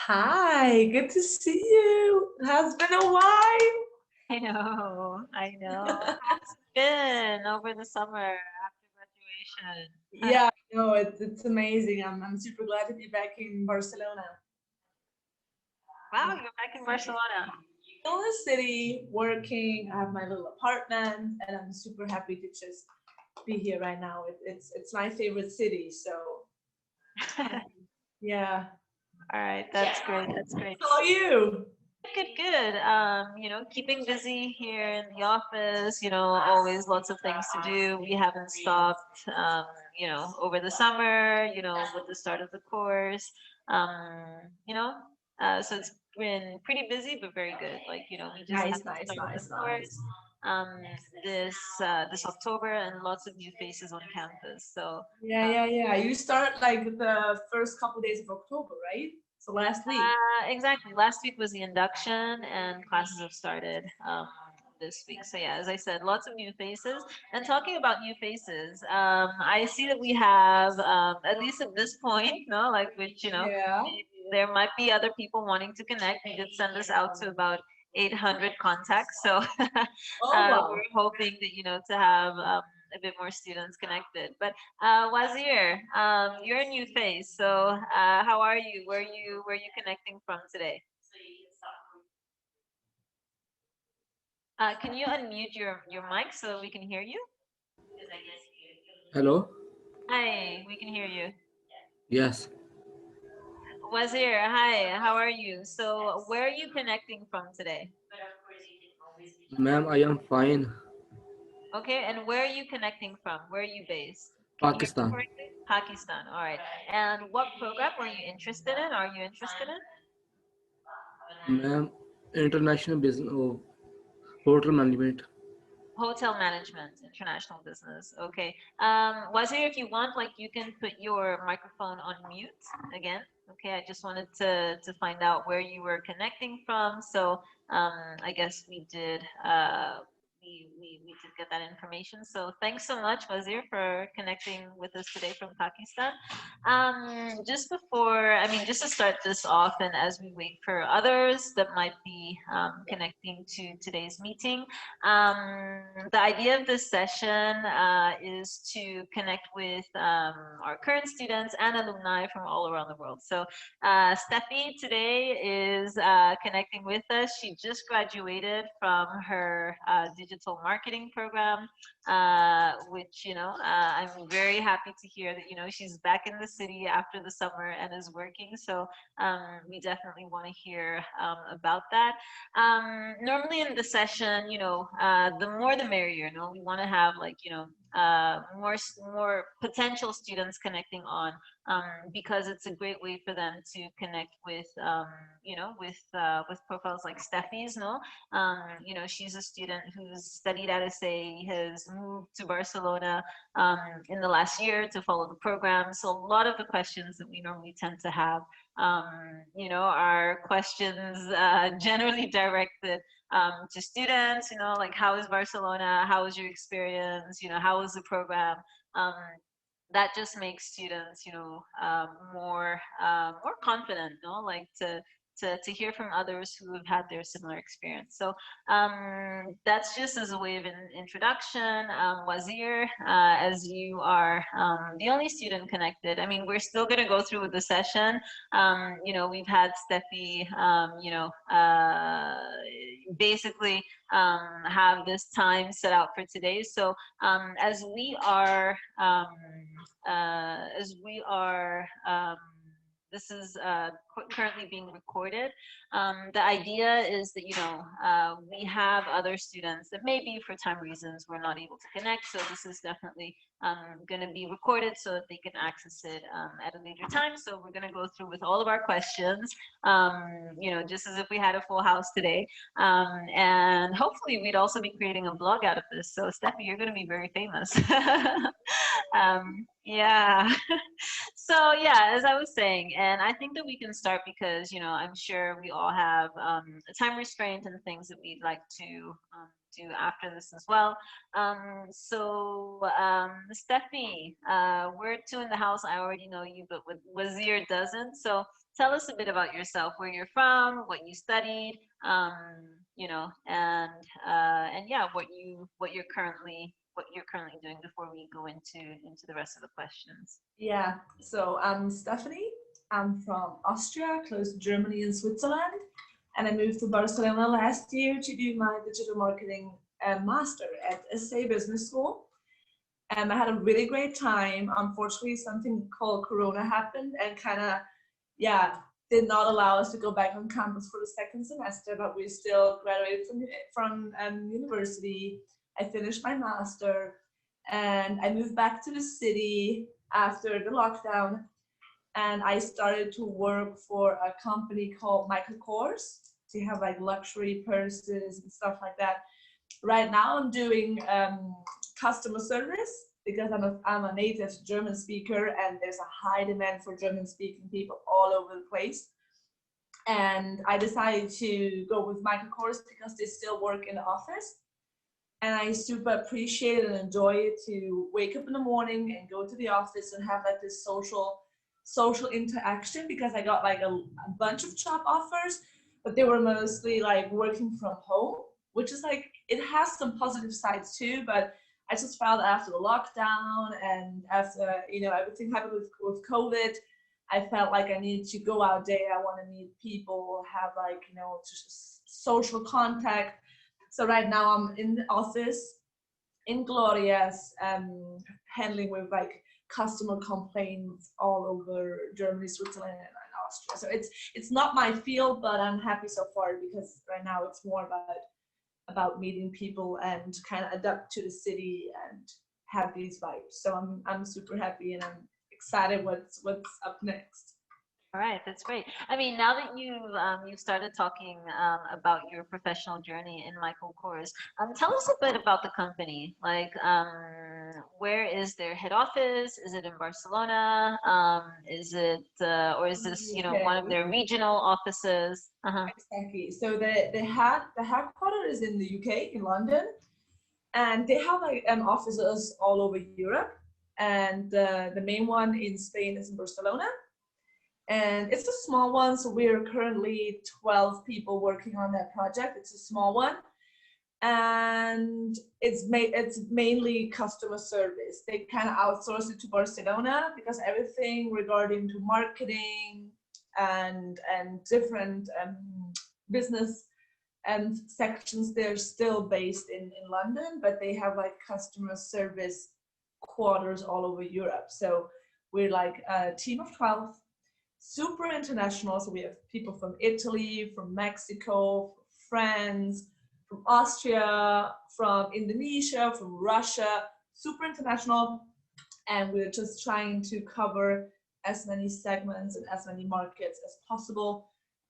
Hi, good to see you. It has been a while. I know. How's it been over the summer after graduation? Yeah, no, it's amazing. I'm super glad to be back in Barcelona. Wow, you're back in Barcelona. Still in the city, working. I have my little apartment, and I'm super happy to just be here right now. It's my favorite city, so yeah. All right, that's great. That's great. How are you? Good. Keeping busy here in the office, always lots of things to do. We haven't stopped, over the summer, with the start of the course. Um, you know, so it's been pretty busy, but very good. We just had Nice, to nice, start the nice, course nice. um, this October, and lots of new faces on campus. So Yeah. You start like the first couple days of October, right? So last week. Exactly. Last week was the induction, and classes have started this week. So yeah, as I said, lots of new faces. And talking about new faces, I see that we have, at least at this point, no, like which Yeah. there might be other people wanting to connect. We did send this out to about 800 contacts. So Oh wow. we're hoping that to have a bit more students connected. But Wazir, you're a new face, so how are you? Where you connecting from today? Can you unmute your mic so we can hear you? Hello? Hi, we can hear you. Yes. Wazir, hi, how are you? So where are you connecting from today? Ma'am, I am fine. Okay, and where are you connecting from? Where are you based? Can you hear me Pakistan. correctly? Pakistan, all right. And what program were you interested in? Are you interested in? Ma'am, international business hotel management. Hotel management, international business. Okay. Wazir, if you want, like, you can put your microphone on mute again. Okay. I just wanted to find out where you were connecting from. So I guess we did get that information. So thanks so much, Wazir, for connecting with us today from Pakistan. Just to start this off, and as we wait for others that might be connecting to today's meeting, the idea of this session is to connect with our current students and alumni from all around the world. So Steffi today is connecting with us. She just graduated from her digital marketing program, which, I'm very happy to hear that, she's back in the city after the summer and is working. So we definitely want to hear about that. Normally in the session, the more the merrier. No, we want to have, like, more potential students connecting on, because it's a great way for them to connect with, with profiles like Steffi's. No, she's a student who's studied at ESEI, has moved to Barcelona in the last year to follow the program. So a lot of the questions that we normally tend to have, are questions generally directed to students, like, how is Barcelona? How was your experience? How was the program? Um, that just makes students, more confident, like to hear from others who have had their similar experience. So that's just as a way of an introduction. Wazir, as you are the only student connected, I mean, we're still going to go through with the session. We've had Steffi, basically have this time set out for today. So as we are as we are this is currently being recorded. The idea is that, we have other students that maybe for time reasons we're not able to connect. So this is definitely going to be recorded so that they can access it at a later time. So we're going to go through with all of our questions, just as if we had a full house today. And hopefully we'd also be creating a blog out of this. So Steffi, you're going to be very famous. Yeah. So yeah, as I was saying, and I think that we can start because, I'm sure we all have a time restraint and things that we'd like to do after this as well. Stephanie, we're two in the house. I already know you, but with Wazir doesn't. So tell us a bit about yourself, where you're from, what you studied, you know, and yeah, what you're currently doing before we go into the rest of the questions. Yeah, so I'm Stefanie. I'm from Austria, close to Germany and Switzerland. And I moved to Barcelona last year to do my digital marketing master at ESEI Business School. And I had a really great time. Unfortunately, something called Corona happened and kind of, yeah, did not allow us to go back on campus for the second semester, but we still graduated from university. I finished my master and I moved back to the city after the lockdown, and I started to work for a company called Michael Kors. They have like luxury purses and stuff like that. Right now I'm doing customer service because I'm a native German speaker, and there's a high demand for German speaking people all over the place. And I decided to go with Michael Kors because they still work in the office. And I super appreciate and enjoy it to wake up in the morning and go to the office and have like this social interaction, because I got like a bunch of job offers, but they were mostly like working from home, which is like, it has some positive sides too, but I just felt after the lockdown and after, you know, everything happened with COVID, I felt like I needed to go out there. I want to meet people, have like, you know, just social contact. So right now I'm in the office in Glorias, handling with like customer complaints all over Germany, Switzerland, and Austria. So it's not my field, but I'm happy so far because right now it's more about meeting people and kind of adapt to the city and have these vibes. So I'm super happy and I'm excited what's up next. All right, that's great. I mean, now that you've started talking about your professional journey in Michael Kors, tell us a bit about the company. Like, where is their head office? Is it in Barcelona? Is it, or is this, you know, one of their regional offices? Exactly. So the headquarters is in the UK, in London, and they have like offices all over Europe. And the main one in Spain is in Barcelona. And it's a small one, so we're currently 12 people working on that project. It's a small one, and it's mainly customer service. They kind of outsource it to Barcelona because everything regarding to marketing and different business sections, they're still based in London, but they have like customer service quarters all over Europe. So we're like a team of 12. Super international, so we have people from Italy, from Mexico, from France, from Austria, from Indonesia, from Russia, super international, and we're just trying to cover as many segments and as many markets as possible.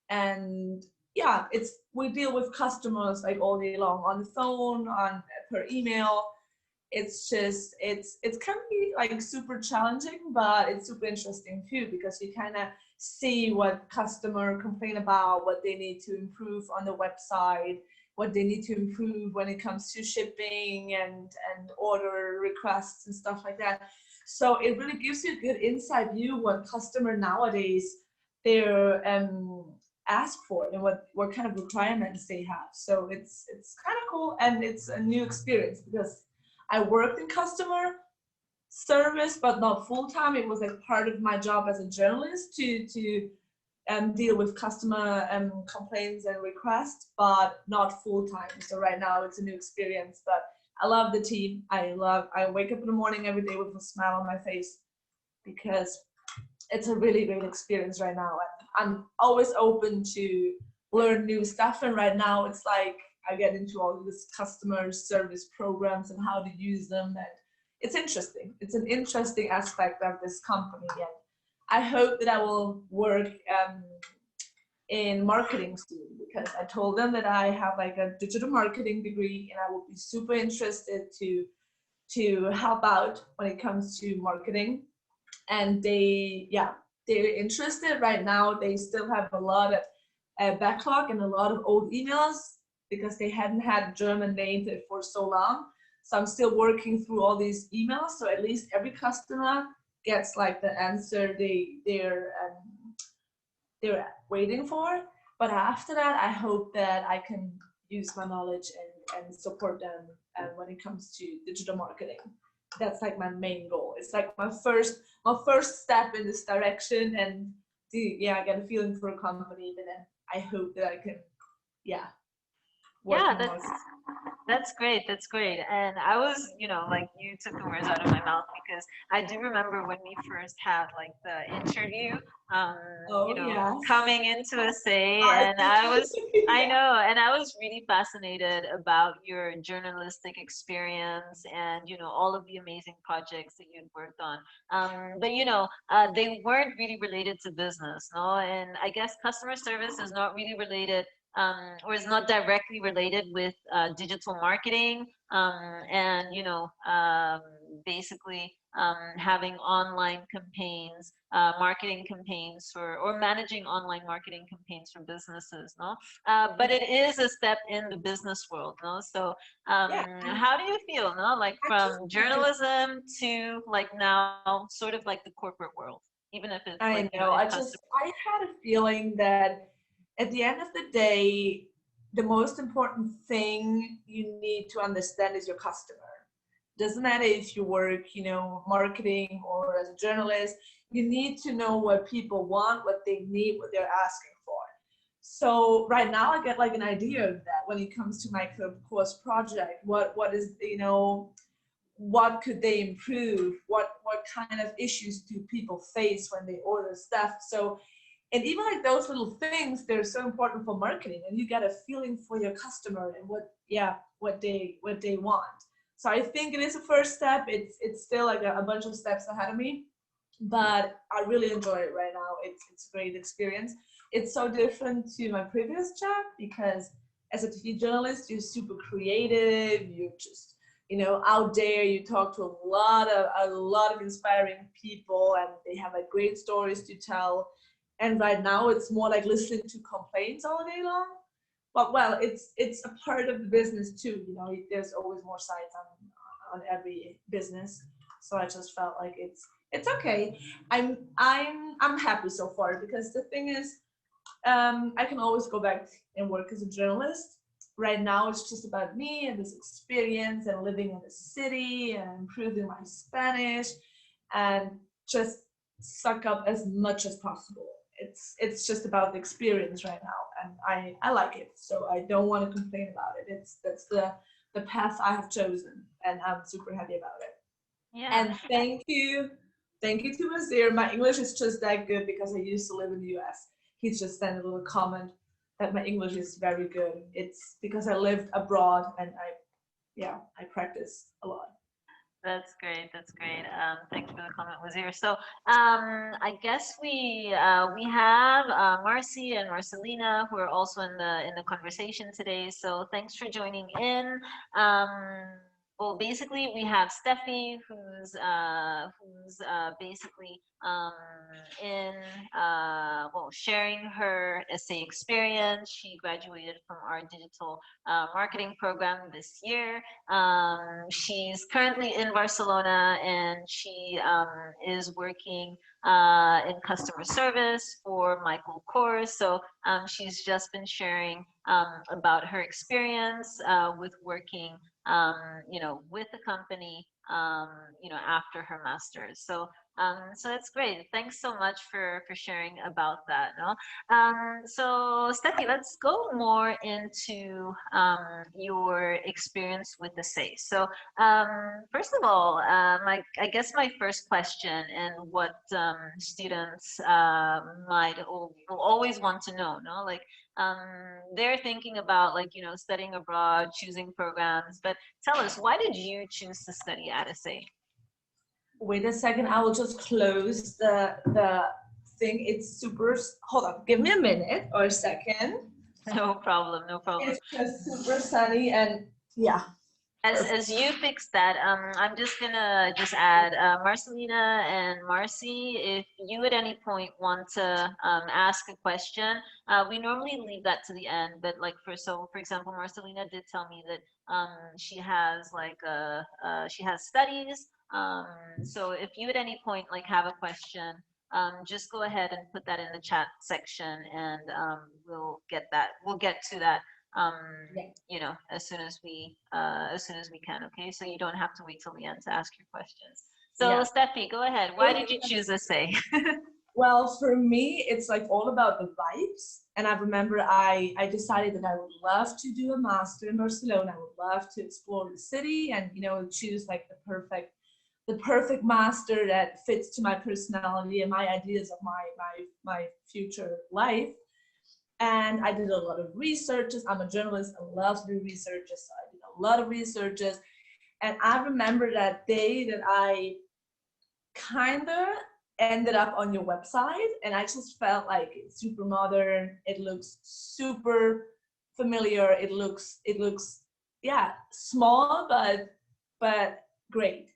And yeah, we deal with customers like all day long on the phone, per email. It's just it's kind of like super challenging, but it's super interesting too, because you kind of see what customer complain about, what they need to improve on the website, what they need to improve when it comes to shipping and order requests and stuff like that. So it really gives you a good inside view what customer nowadays they're ask for and what kind of requirements they have. So it's kind of cool, and it's a new experience because I worked in customer service, but not full time. It was like part of my job as a journalist to deal with customer complaints and requests, but not full time. So right now it's a new experience, but I love the team. I wake up in the morning every day with a smile on my face because it's a really great experience right now. And I'm always open to learn new stuff. And right now it's like I get into all these customer service programs and how to use them. And it's interesting. It's an interesting aspect of this company. And I hope that I will work in marketing soon, because I told them that I have like a digital marketing degree and I will be super interested to help out when it comes to marketing. And they're interested right now. They still have a lot of backlog and a lot of old emails because they hadn't had German native for so long. So I'm still working through all these emails. So at least every customer gets like the answer they they're waiting for. But after that, I hope that I can use my knowledge and support them. And when it comes to digital marketing, that's like my main goal. It's like my first step in this direction, and I get a feeling for a company, and then I hope that I can, work Yeah, on more. that's great. That's great. And I was, like you took the words out of my mouth because I do remember when we first had like the interview, um, Oh yeah. coming into ESEI, and I know, and I was really fascinated about your journalistic experience and, all of the amazing projects that you'd worked on. But, they weren't really related to business, no? And I guess customer service is not really related or is not directly related with digital marketing and basically having online campaigns, marketing campaigns or managing online marketing campaigns for businesses, no? But it is a step in the business world, no? So how do you feel, no? Like from journalism to like now sort of like the corporate world, even if it's I like, know. I had a feeling that at the end of the day, the most important thing you need to understand is your customer. Doesn't matter if you work, marketing or as a journalist, you need to know what people want, what they need, what they're asking for. So right now I get like an idea of that when it comes to my course project. What is, what could they improve? What kind of issues do people face when they order stuff? So, and even like those little things, they're so important for marketing, and you get a feeling for your customer and what they want. So I think it is a first step. It's still like a bunch of steps ahead of me, but I really enjoy it right now. It's a great experience. It's so different to my previous job because as a TV journalist, you're super creative. You're just out there. You talk to a lot of inspiring people, and they have like great stories to tell. And right now it's more like listening to complaints all day long. But well, it's a part of the business too. There's always more sides on every business. So I just felt like it's okay. I'm happy so far because the thing is, I can always go back and work as a journalist. Right now it's just about me and this experience and living in the city and improving my Spanish and just suck up as much as possible. It's just about the experience right now, and I like it, so I don't want to complain about it. That's the path I have chosen, and I'm super happy about it. yeah. And thank you to Wazir. My English is just that good because I used to live in the US. He's just sent a little comment that my English is very good. It's because I lived abroad and I practice a lot. That's great. That's great. Thanks for the comment, Wazir. So I guess we have Marcy and Marcelina who are also in the conversation today. So thanks for joining in. Well, basically, we have Steffi, who's basically in sharing her essay experience. She graduated from our digital marketing program this year. She's currently in Barcelona, and she is working in customer service for Michael Kors. So she's just been sharing about her experience with working with the company, after her master's. So that's great. Thanks so much for sharing about that. No, so Steffi, let's go more into your experience with the SACE. So first of all, I guess my first question and what students will always want to know, no, like they're thinking about studying abroad, choosing programs, but tell us, why did you choose to study at ESEI? Wait a second, I will just close the thing. It's super, hold on, give me a minute or a second. No problem, no problem. It's just super sunny and yeah. As you fix that, I'm just gonna add Marcelina and Marcy, if you at any point want to ask a question, we normally leave that to the end, but for example, Marcelina did tell me that she has she has studies, so if you at any point have a question, just go ahead and put that in the chat section, and we'll get to that, Yeah. you know, as soon as we can. Okay, so you don't have to wait till the end to ask your questions. So Yeah. Steffi, go ahead. Why did you choose ESEI? Well, for me, it's like all about the vibes. And I remember I decided that I would love to do a master in Barcelona. I would love to explore the city and, you know, choose like the perfect master that fits to my personality and my ideas of my future life. And I did a lot of researches. I'm a journalist. I love to do researches. So I did a lot of researches. And I remember that day that I kind of ended up on your website, and I just felt like it's super modern. It looks super familiar. It looks yeah, small but great.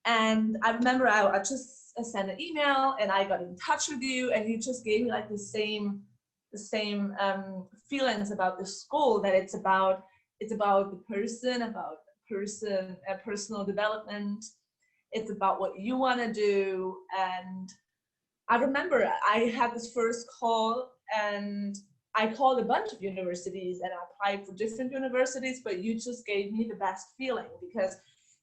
And I remember I just sent an email and I got in touch with you, and you just gave me like the same feelings about the school, that it's about the person, personal development. It's about what you want to do. And I remember I had this first call, and I called a bunch of universities and I applied for different universities, but you just gave me the best feeling, because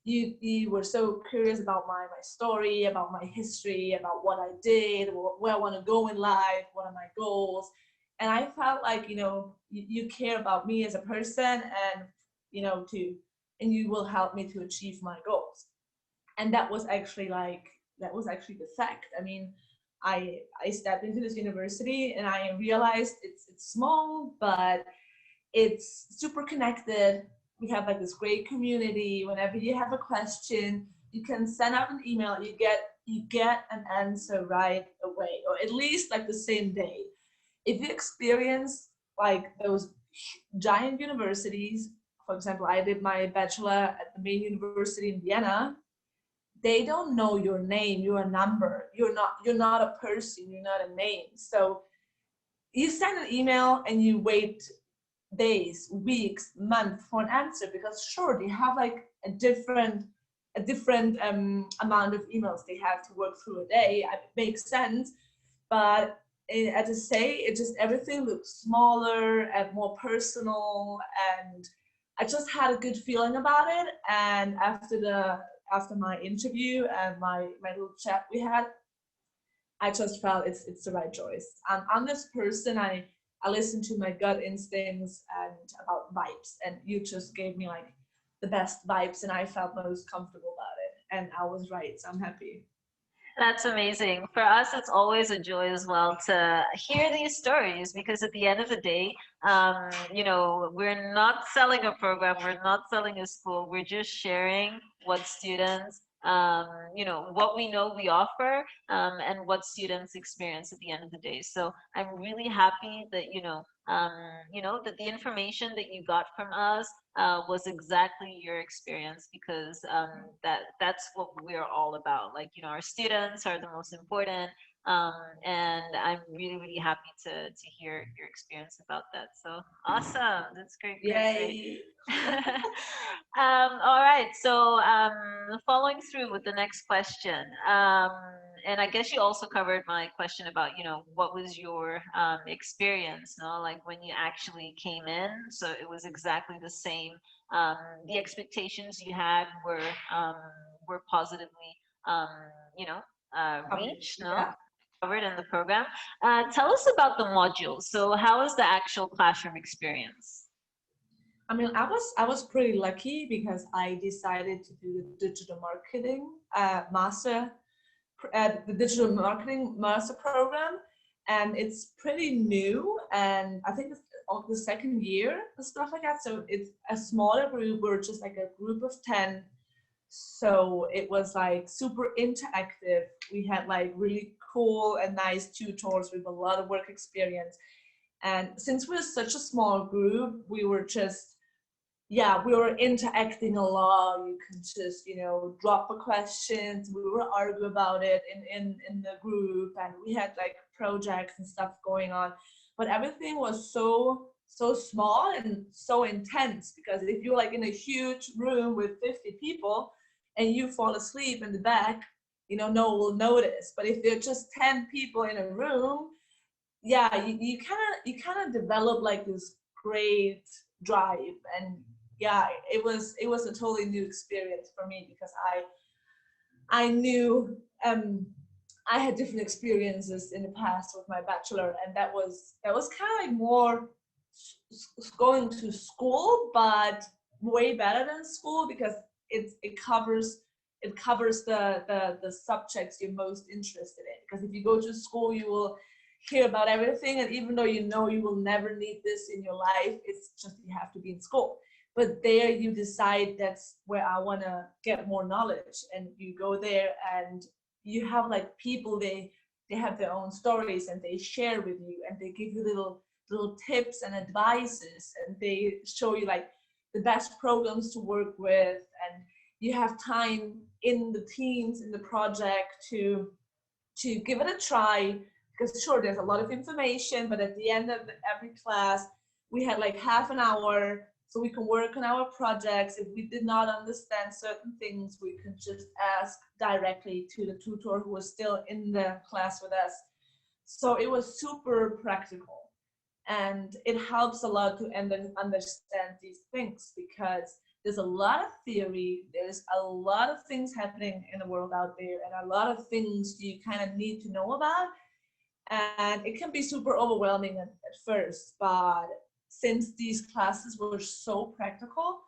you were so curious about my story, about my history, about what I did, where I want to go in life, what are my goals. And I felt like, you know, you care about me as a person, and, you know, and you will help me to achieve my goals. And that was actually the fact. I mean, I stepped into this university and I realized it's small, but it's super connected. We have like this great community. Whenever you have a question, you can send out an email, you get an answer right away, or at least like the same day. If you experience like those giant universities, for example, I did my bachelor at the main university in Vienna. They don't know your name, you're a number. You're not a person, you're not a name. So you send an email and you wait days, weeks, months for an answer, because sure, they have like a different amount of emails they have to work through a day. It makes sense. But as I say, it just, everything looks smaller and more personal, and I just had a good feeling about it. And after my interview and my little chat we had, I just felt it's the right choice. I'm this person, I listen to my gut instincts and about vibes, and you just gave me like the best vibes, and I felt most comfortable about it, and I was right, so I'm happy. That's amazing. For us, it's always a joy as well to hear these stories, because at the end of the day, you know, we're not selling a program, we're not selling a school, we're just sharing what students, you know, what we know we offer, and what students experience at the end of the day. So I'm really happy that, you know, that the information that you got from us was exactly your experience, because that's what we're all about. Like, you know, our students are the most important, and I'm really happy to hear your experience about that. So awesome, that's great. Yay. All right, so following through with the next question, and I guess you also covered my question about, you know, what was your experience, no? Like when you actually came in, so it was exactly the same. The expectations you had were positively, um, you know, reached, no? Yeah. Covered in the program. Tell us about the modules. So how is the actual classroom experience? I mean, I was pretty lucky because I decided to do the digital marketing master, the digital marketing master program, and it's pretty new, and I think it's on the second year and stuff like that. So it's a smaller group. We're just like a group of 10. So it was like super interactive. We had like really cool and nice tutors with a lot of work experience. And since we're such a small group, we were just, yeah, we were interacting a lot. You can just, you know, drop a question. We were argue about it in the group, and we had like projects and stuff going on. But everything was so small and so intense, because if you're like in a huge room with 50 people and you fall asleep in the back, no one will notice. But if there are just 10 people in a room, yeah, you kind of develop like this great drive. And yeah, it was a totally new experience for me, because I knew I had different experiences in the past with my bachelor, and that was kind of like more going to school, but way better than school, because it covers the subjects you're most interested in. Because if you go to school, you will hear about everything, and even though you will never need this in your life, it's just you have to be in school. But there you decide that's where I want to get more knowledge, and you go there and you have like people, they have their own stories, and they share with you, and they give you little tips and advices, and they show you like the best programs to work with, and you have time in the teams, in the project, to give it a try. Because sure, there's a lot of information, but at the end of every class, we had like half an hour so we can work on our projects. If we did not understand certain things, we could just ask directly to the tutor who was still in the class with us. So it was super practical, and it helps a lot to understand these things, because there's a lot of theory, there's a lot of things happening in the world out there, and a lot of things you kind of need to know about. And it can be super overwhelming at first, but since these classes were so practical,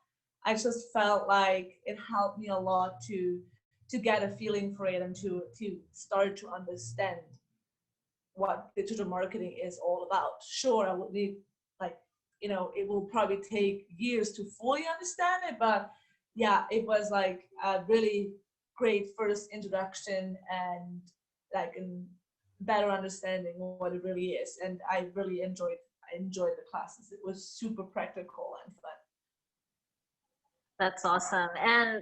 I just felt like it helped me a lot to get a feeling for it, and to start to understand what digital marketing is all about. Sure, I would need like, it will probably take years to fully understand it, but yeah, it was like a really great first introduction, and like a better understanding of what it really is. And I really enjoyed the classes. It was super practical and fun. That's awesome. And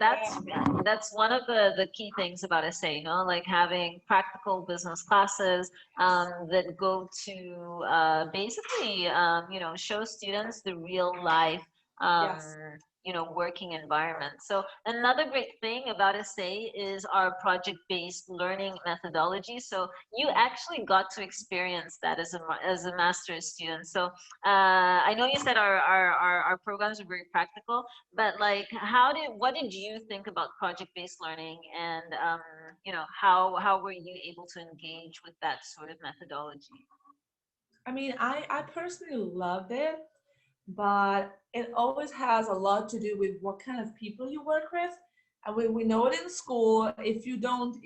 that's one of the key things about ESEI, like having practical business classes that go to basically, show students the real life, Yes. working environment. So another great thing about ESEI is our project-based learning methodology. So you actually got to experience that as a master's student. So I know you said our programs are very practical, but like, what did you think about project-based learning, and how were you able to engage with that sort of methodology? I mean, I personally loved it, but it always has a lot to do with what kind of people you work with. And we know it in school. If you don't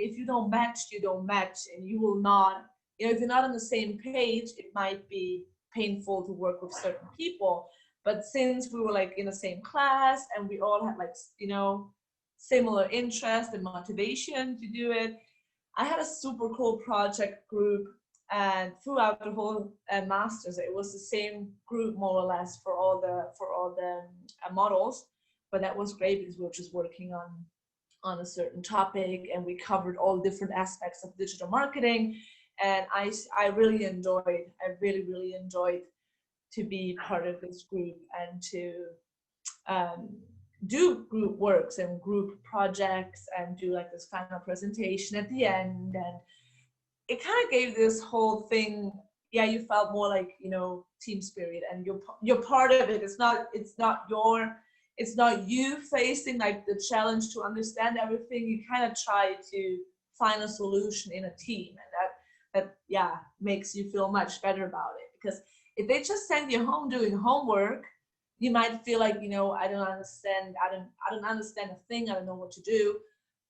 match, you don't match, and you will not. If you're not on the same page, it might be painful to work with certain people. But since we were like in the same class, and we all had like similar interest and motivation to do it, I had a super cool project group, and throughout the whole masters, it was the same group more or less for all the models. But that was great, because we were just working on a certain topic, and we covered all different aspects of digital marketing. And I really really enjoyed to be part of this group, and to do group works and group projects, and do like this final presentation at the end. And it kind of gave this whole thing, yeah, you felt more like, team spirit, and you're part of it. It's not you facing like the challenge to understand everything. You kind of try to find a solution in a team, and that makes you feel much better about it. Because if they just send you home doing homework, you might feel like, I don't understand a thing, I don't know what to do.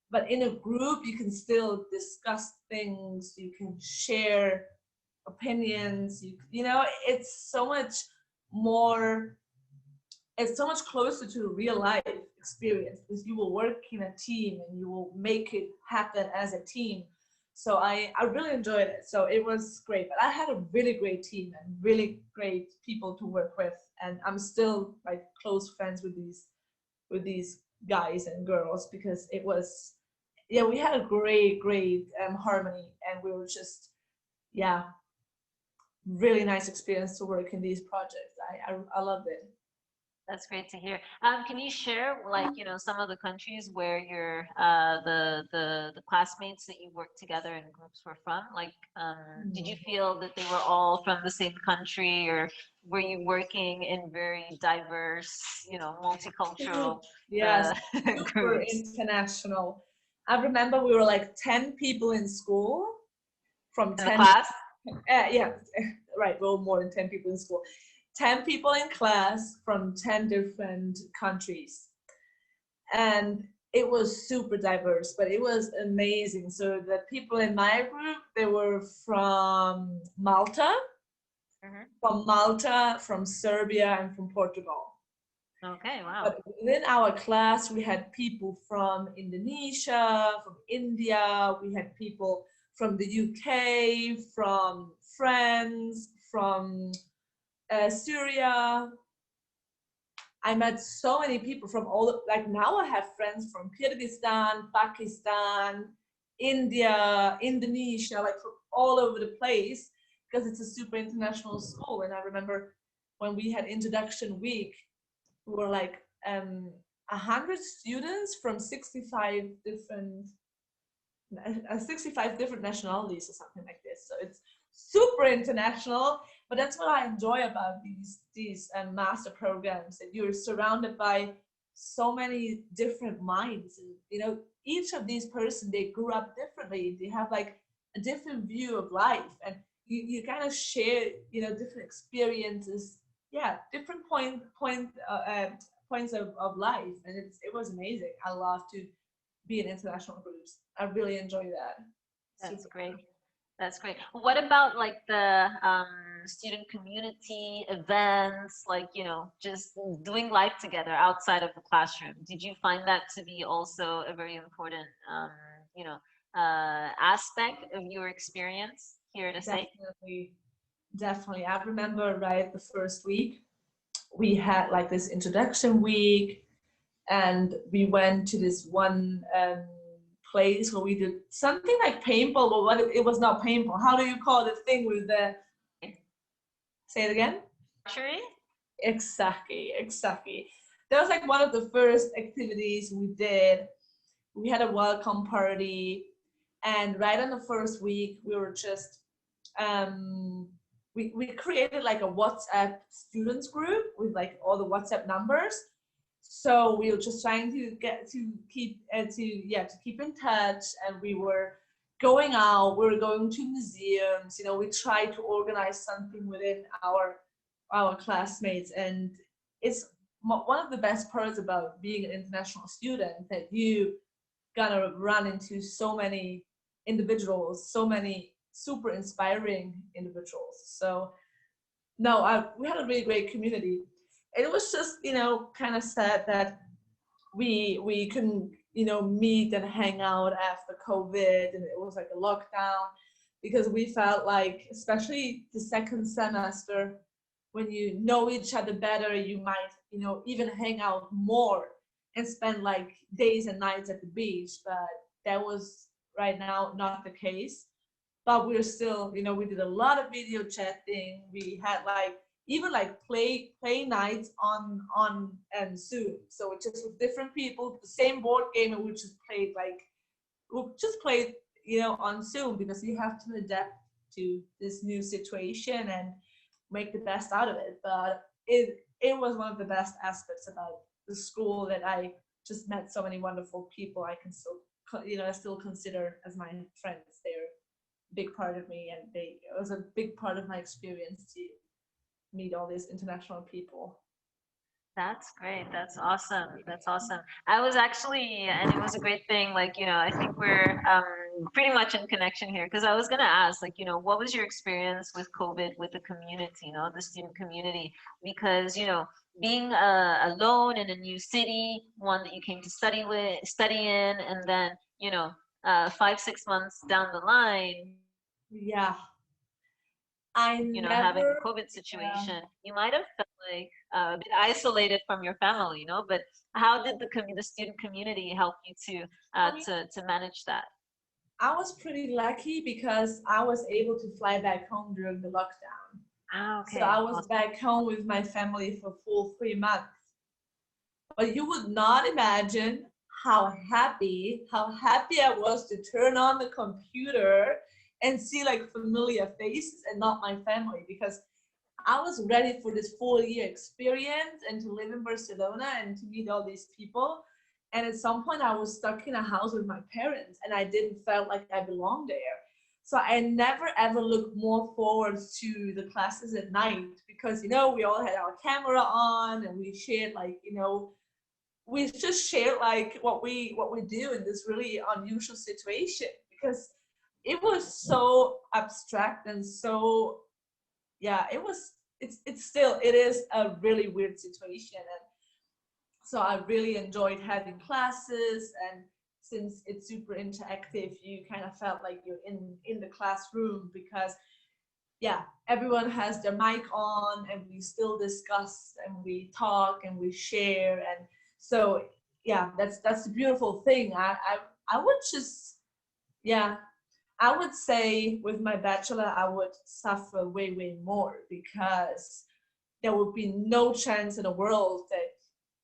But in a group, you can still discuss things, you can share opinions, it's so much more, it's so much closer to a real life experience, because you will work in a team, and you will make it happen as a team. So I really enjoyed it. So it was great. But I had a really great team, and really great people to work with, and I'm still like close friends with these guys and girls, because it was, we had a great harmony, and we were just, really nice experience to work in these projects. I loved it. That's great to hear. Can you share, like, you know, some of the countries where your the classmates that you worked together in groups were from? Like, did you feel that they were all from the same country, or were you working in very diverse, you know, multicultural Yes, super groups? international. I remember we were like 10 people in school from In the 10, class? yeah, right, well, more than 10 people in school. 10 people in class from 10 different countries. And it was super diverse, but it was amazing. So the people in my group, they were from Serbia, and from Portugal. Okay, wow. But within our class, we had people from Indonesia, from India, we had people from the UK, from France, from Syria. I met so many people from all, like now I have friends from Kyrgyzstan, Pakistan, India, Indonesia, like from all over the place, because it's a super international school. And I remember when we had introduction week, we were like 100 students from 65 different nationalities or something like this. So it's super international, but that's what I enjoy about these master programs, that you're surrounded by so many different minds. And you know, each of these person, they grew up differently, they have like a different view of life, and you kind of share, you know, different experiences, yeah, different points of life. And it was amazing. I love to be in international groups. I really enjoy that. That's Super. great. That's great. What about like the student community events, like, you know, just doing life together outside of the classroom? Did you find that to be also a very important, you know, aspect of your experience here at ESEI? Definitely. I remember right the first week, we had like this introduction week, and we went to this one place where we did something like paintball, but what it was not paintball. How do you call the thing with the? Say it again. Archery? Exactly. That was like one of the first activities we did. We had a welcome party, and right on the first week, we were just we created like a WhatsApp students group with like all the WhatsApp numbers. So we were just trying to get to keep to keep in touch, and we were going out. We were going to museums. You know, we tried to organize something within our classmates, and it's one of the best parts about being an international student, that you gonna run into so many individuals, so many super inspiring individuals. So no, we had a really great community. It was just, you know, kind of sad that we couldn't, you know, meet and hang out after COVID, and it was like a lockdown, because we felt like, especially the second semester, when you know each other better, you might, you know, even hang out more and spend like days and nights at the beach. But that was right now not the case. But we're still, you know, we did a lot of video chatting. We had like even like play nights on Zoom. So it's just with different people, the same board game, and we just played, you know, on Zoom, because you have to adapt to this new situation and make the best out of it. But it was one of the best aspects about the school, that I just met so many wonderful people. I can still, you know, I still consider as my friends. They're a big part of me, and it was a big part of my experience to meet all these international people. That's great. That's awesome. That's awesome. I was actually, and it was a great thing. Like, you know, I think we're pretty much in connection here, because I was going to ask, like, you know, what was your experience with COVID with the community, you know, the student community? Because, you know, being alone in a new city, one that you came to study in, and then, you know, 5, 6 months down the line, Yeah, you know, having the COVID situation, you might have felt like a bit isolated from your family, you know. But how did the student community help you to manage that? I was pretty lucky, because I was able to fly back home during the lockdown. Ah, okay. So I was back home with my family for full 3 months. but you would not imagine how happy I was to turn on the computer and see like familiar faces and not my family, because I was ready for this 4-year experience and to live in Barcelona and to meet all these people. And at some point I was stuck in a house with my parents and I didn't feel like I belonged there. So I never ever looked more forward to the classes at night, because, you know, we all had our camera on and we shared like, you know, we just shared like what we do in this really unusual situation, because it was so abstract and so, yeah, it is a really weird situation. And so I really enjoyed having classes, and since it's super interactive, you kind of felt like you're in the classroom, because yeah, everyone has their mic on and we still discuss and we talk and we share. And so yeah, that's the beautiful thing. I would just, yeah, I would say with my bachelor I would suffer way more, because there would be no chance in the world that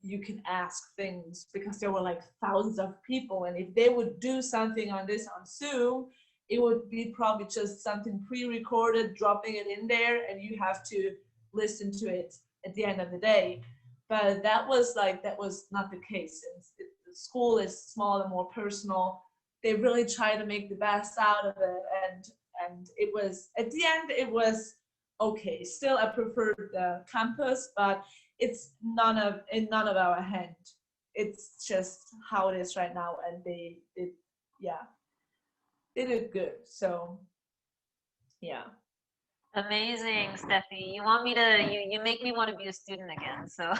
you can ask things, because there were like thousands of people, and if they would do something on this on Zoom, it would be probably just something pre-recorded, dropping it in there, and you have to listen to it at the end of the day. But that was not the case. The school is small and more personal. They really try to make the best out of it, and it was, at the end it was okay. Still, I preferred the campus, but it's none of our hand. It's just how it is right now, and they did good. So yeah. Amazing, Steffi. You want me to, you make me want to be a student again. So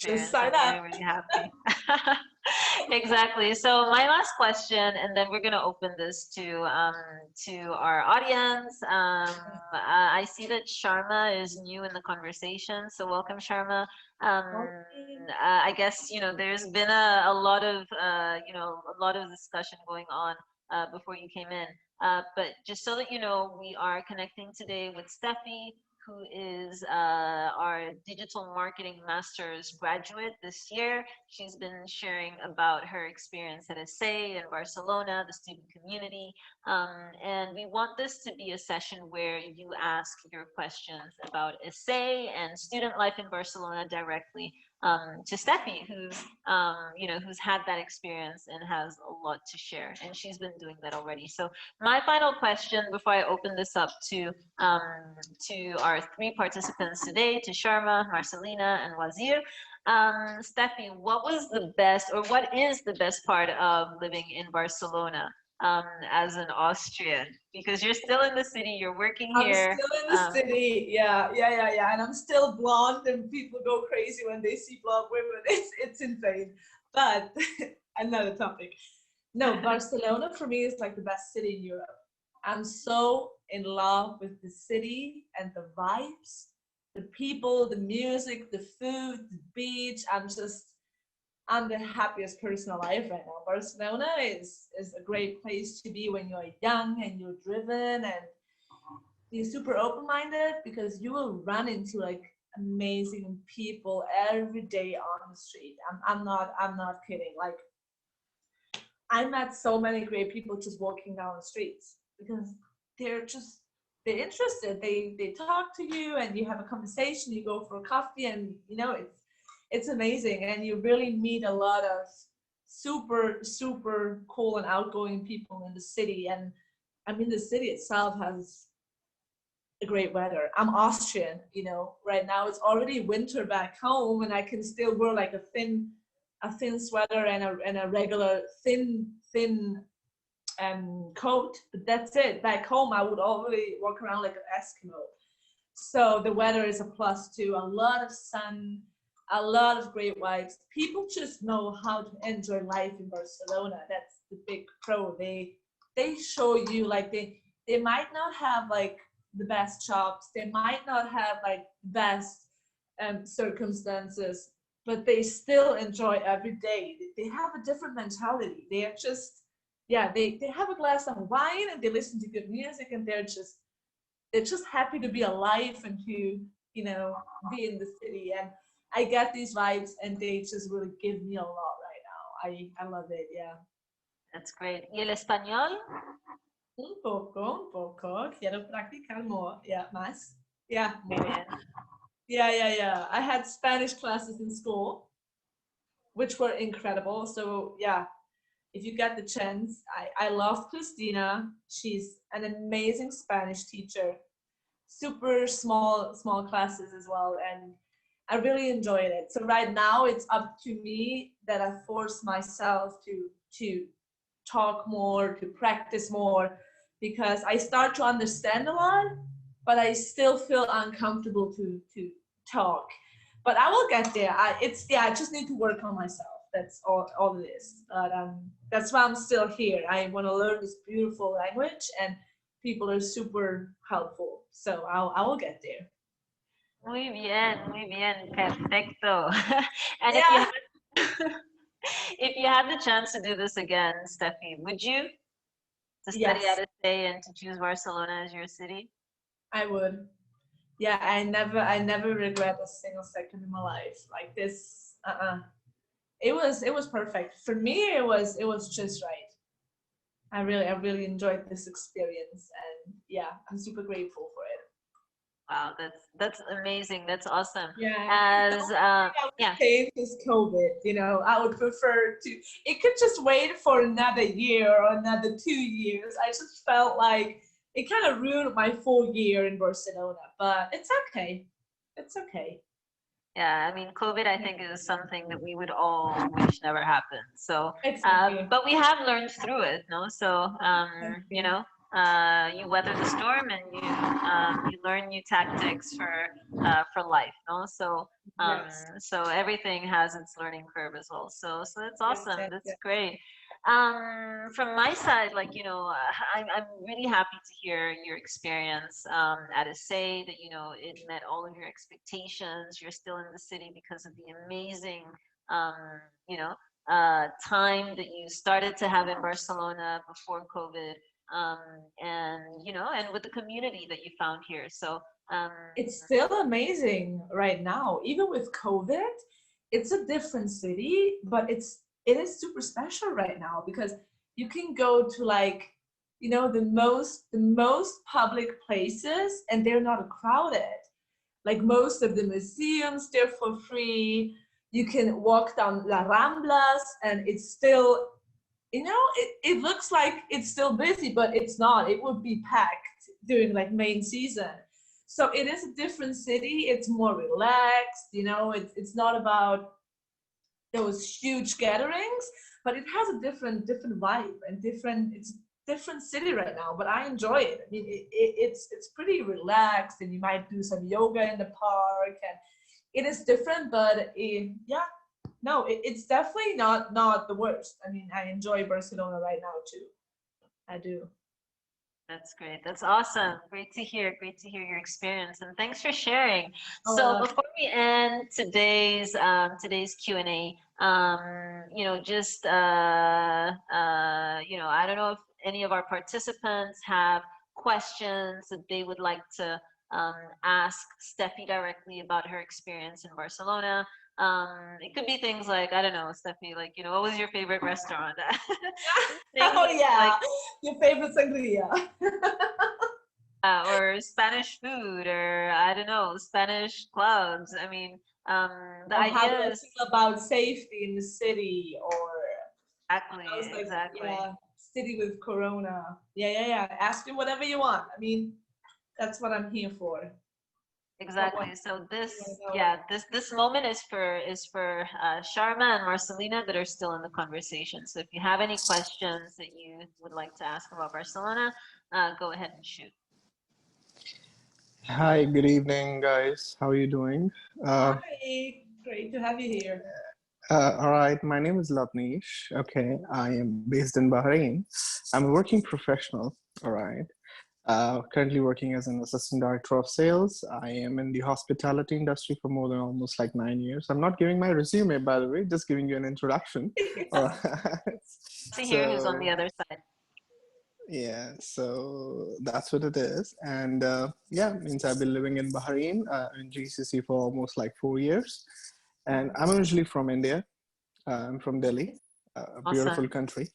Just sign up. I'm really happy. Exactly. So my last question, and then we're going to open this to our audience. I see that Sharma is new in the conversation, so welcome, Sharma. I guess, you know, there's been a lot of a lot of discussion going on before you came in. But just so that you know, we are connecting today with Steffi, who is our digital marketing master's graduate this year. She's been sharing about her experience at ESEI in Barcelona, the student community. And we want this to be a session where you ask your questions about ESEI and student life in Barcelona directly to Steffi, who's had that experience and has a lot to share. And she's been doing that already. So my final question before I open this up to our 3 participants today, to Sharma, Marcelina, and Wazir. Steffi, what was the best, or what is the best part of living in Barcelona as an Austrian? Because you're still in the city, you're working here. I'm still in the city, yeah, and I'm still blonde, and people go crazy when they see blonde women. It's insane, but another topic. No, Barcelona for me is like the best city in Europe. I'm so in love with the city and the vibes, the people, the music, the food, the beach. I'm the happiest person alive right now. Barcelona is a great place to be when you're young and you're driven and you're super open-minded, because you will run into like amazing people every day on the street. I'm not kidding. Like, I met so many great people just walking down the streets, because they're interested. They talk to you and you have a conversation, you go for a coffee, and you know, it's amazing. And you really meet a lot of super cool and outgoing people in the city. And I mean, the city itself has a great weather. I'm Austrian, you know, right now it's already winter back home, and I can still wear like a thin sweater and a regular thin coat, but that's it. Back home I would already walk around like an Eskimo. So the weather is a plus too. A lot of sun, a lot of great vibes. People just know how to enjoy life in Barcelona. That's the big pro. They show you, like, they might not have like the best jobs, they might not have like best circumstances, but they still enjoy every day. They have a different mentality. They are just, yeah, they have a glass of wine and they listen to good music, and they're just happy to be alive and to, you know, be in the city. And I get these vibes and they just really give me a lot right now. I love it, yeah. That's great. ¿Y el español? Un poco. Quiero practicar more. Yeah, más. Yeah, Muy more. bien. Yeah. I had Spanish classes in school, which were incredible. So yeah, if you get the chance, I loved Christina. She's an amazing Spanish teacher. Super small classes as well, and I really enjoyed it. So right now it's up to me that I force myself to talk more, to practice more, because I start to understand a lot, but I still feel uncomfortable to talk. But I will get there. I just need to work on myself. That's all it is. But that's why I'm still here. I want to learn this beautiful language, and people are super helpful. So I will get there. Muy bien, perfecto. And Yeah. if you had the chance to do this again, Steffi, would you? To study Yes, at ESEI and to choose Barcelona as your city? I would. Yeah, I never regret a single second in my life. Like this, it was perfect. For me, it was just right. I really enjoyed this experience, and yeah, I'm super grateful for it. Wow, that's amazing. That's awesome. Yeah. As yeah, Change is COVID, I would prefer to, it could just wait for another year or another 2 years. I just felt like it kind of ruined my full year in Barcelona, but it's okay. It's okay. yeah. I mean, COVID, I think, is something that we would all wish never happened. So, It's okay. but we have learned through it, no? So, Thank you you. know, you weather the storm and you learn new tactics for life, no? So, Yes. so everything has its learning curve as well. So that's Yes, awesome. yes, That's yes. great. From my side, like, I'm really happy to hear your experience at ESEI, that, it met all of your expectations. You're still in the city because of the amazing, um, you know, time that you started to have in Barcelona before COVID, um, and with the community that you found here. So, um, It's still amazing right now. Even with COVID, it's a different city, but it is super special right now because you can go to, like, the most public places and they're not crowded. Like most of the museums, they're for free. You can walk down La Ramblas and it's still, it looks like it's still busy, but it's not. It would be packed during like main season. So it is a different city. It's more relaxed. It's not about those huge gatherings, but it has a different vibe and it's different city right now. But I enjoy it. I mean, it's pretty relaxed, and you might do some yoga in the park, and it is different. But yeah, no, it's definitely not the worst. I mean, I enjoy Barcelona right now too. I do. That's great. That's awesome. Great to hear. Great to hear your experience, and thanks for sharing. So Oh, before we end today's Q&A, just I don't know if any of our participants have questions that they would like to ask Steffi directly about her experience in Barcelona. It could be things like, I don't know, Steffi, like, what was your favorite restaurant? oh Things yeah, like, your favorite sangria. or Spanish food, or I don't know, Spanish clubs. I mean, the Or how do idea I is feel about safety in the city, or exactly, I was like, exactly, yeah, city with Corona. Yeah. Ask me whatever you want. I mean, that's what I'm here for. What exactly. So do you want this, to know? yeah, this moment is for Sharma and Marcelina that are still in the conversation. So if you have any questions that you would like to ask about Barcelona, go ahead and shoot. Hi, good evening, guys. How are you doing? Hi, great to have you here. All right, my name is Lavnish. Okay, I am based in Bahrain. I'm a working professional. All right. Currently working as an assistant director of sales. I am in the hospitality industry for more than almost like 9 years. I'm not giving my resume, by the way, just giving you an introduction. All right. To hear who's on the So, other side. yeah, so that's what it is. And yeah, means I've been living in Bahrain, in GCC for almost like 4 years. And I'm originally from India. I'm from Delhi, a beautiful Awesome. country.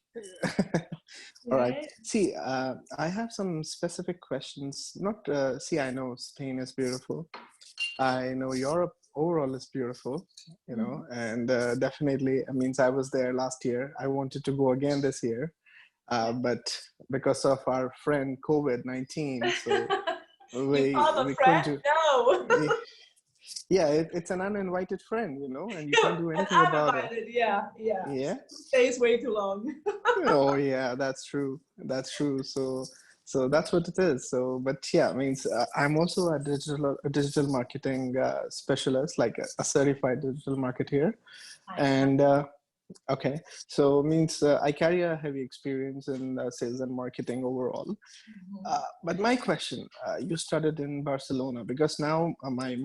All right. Right. See, I have some specific questions. Not see, I know Spain is beautiful. I know Europe overall is beautiful, you know, and definitely, it means I was there last year. I wanted to go again this year, but because of our friend COVID-19, so You call the we couldn't friend? do. No. Yeah, it's an uninvited friend, you know, and you can't do And anything I'm about it. invited. Yeah, yeah. Yeah. Stays way too long. Oh yeah, that's true. That's true. So that's what it is. So, but yeah, means I'm also a digital marketing specialist, like a certified digital marketer. Nice. And okay, so means I carry a heavy experience in sales and marketing overall. But my question, you studied in Barcelona, because now my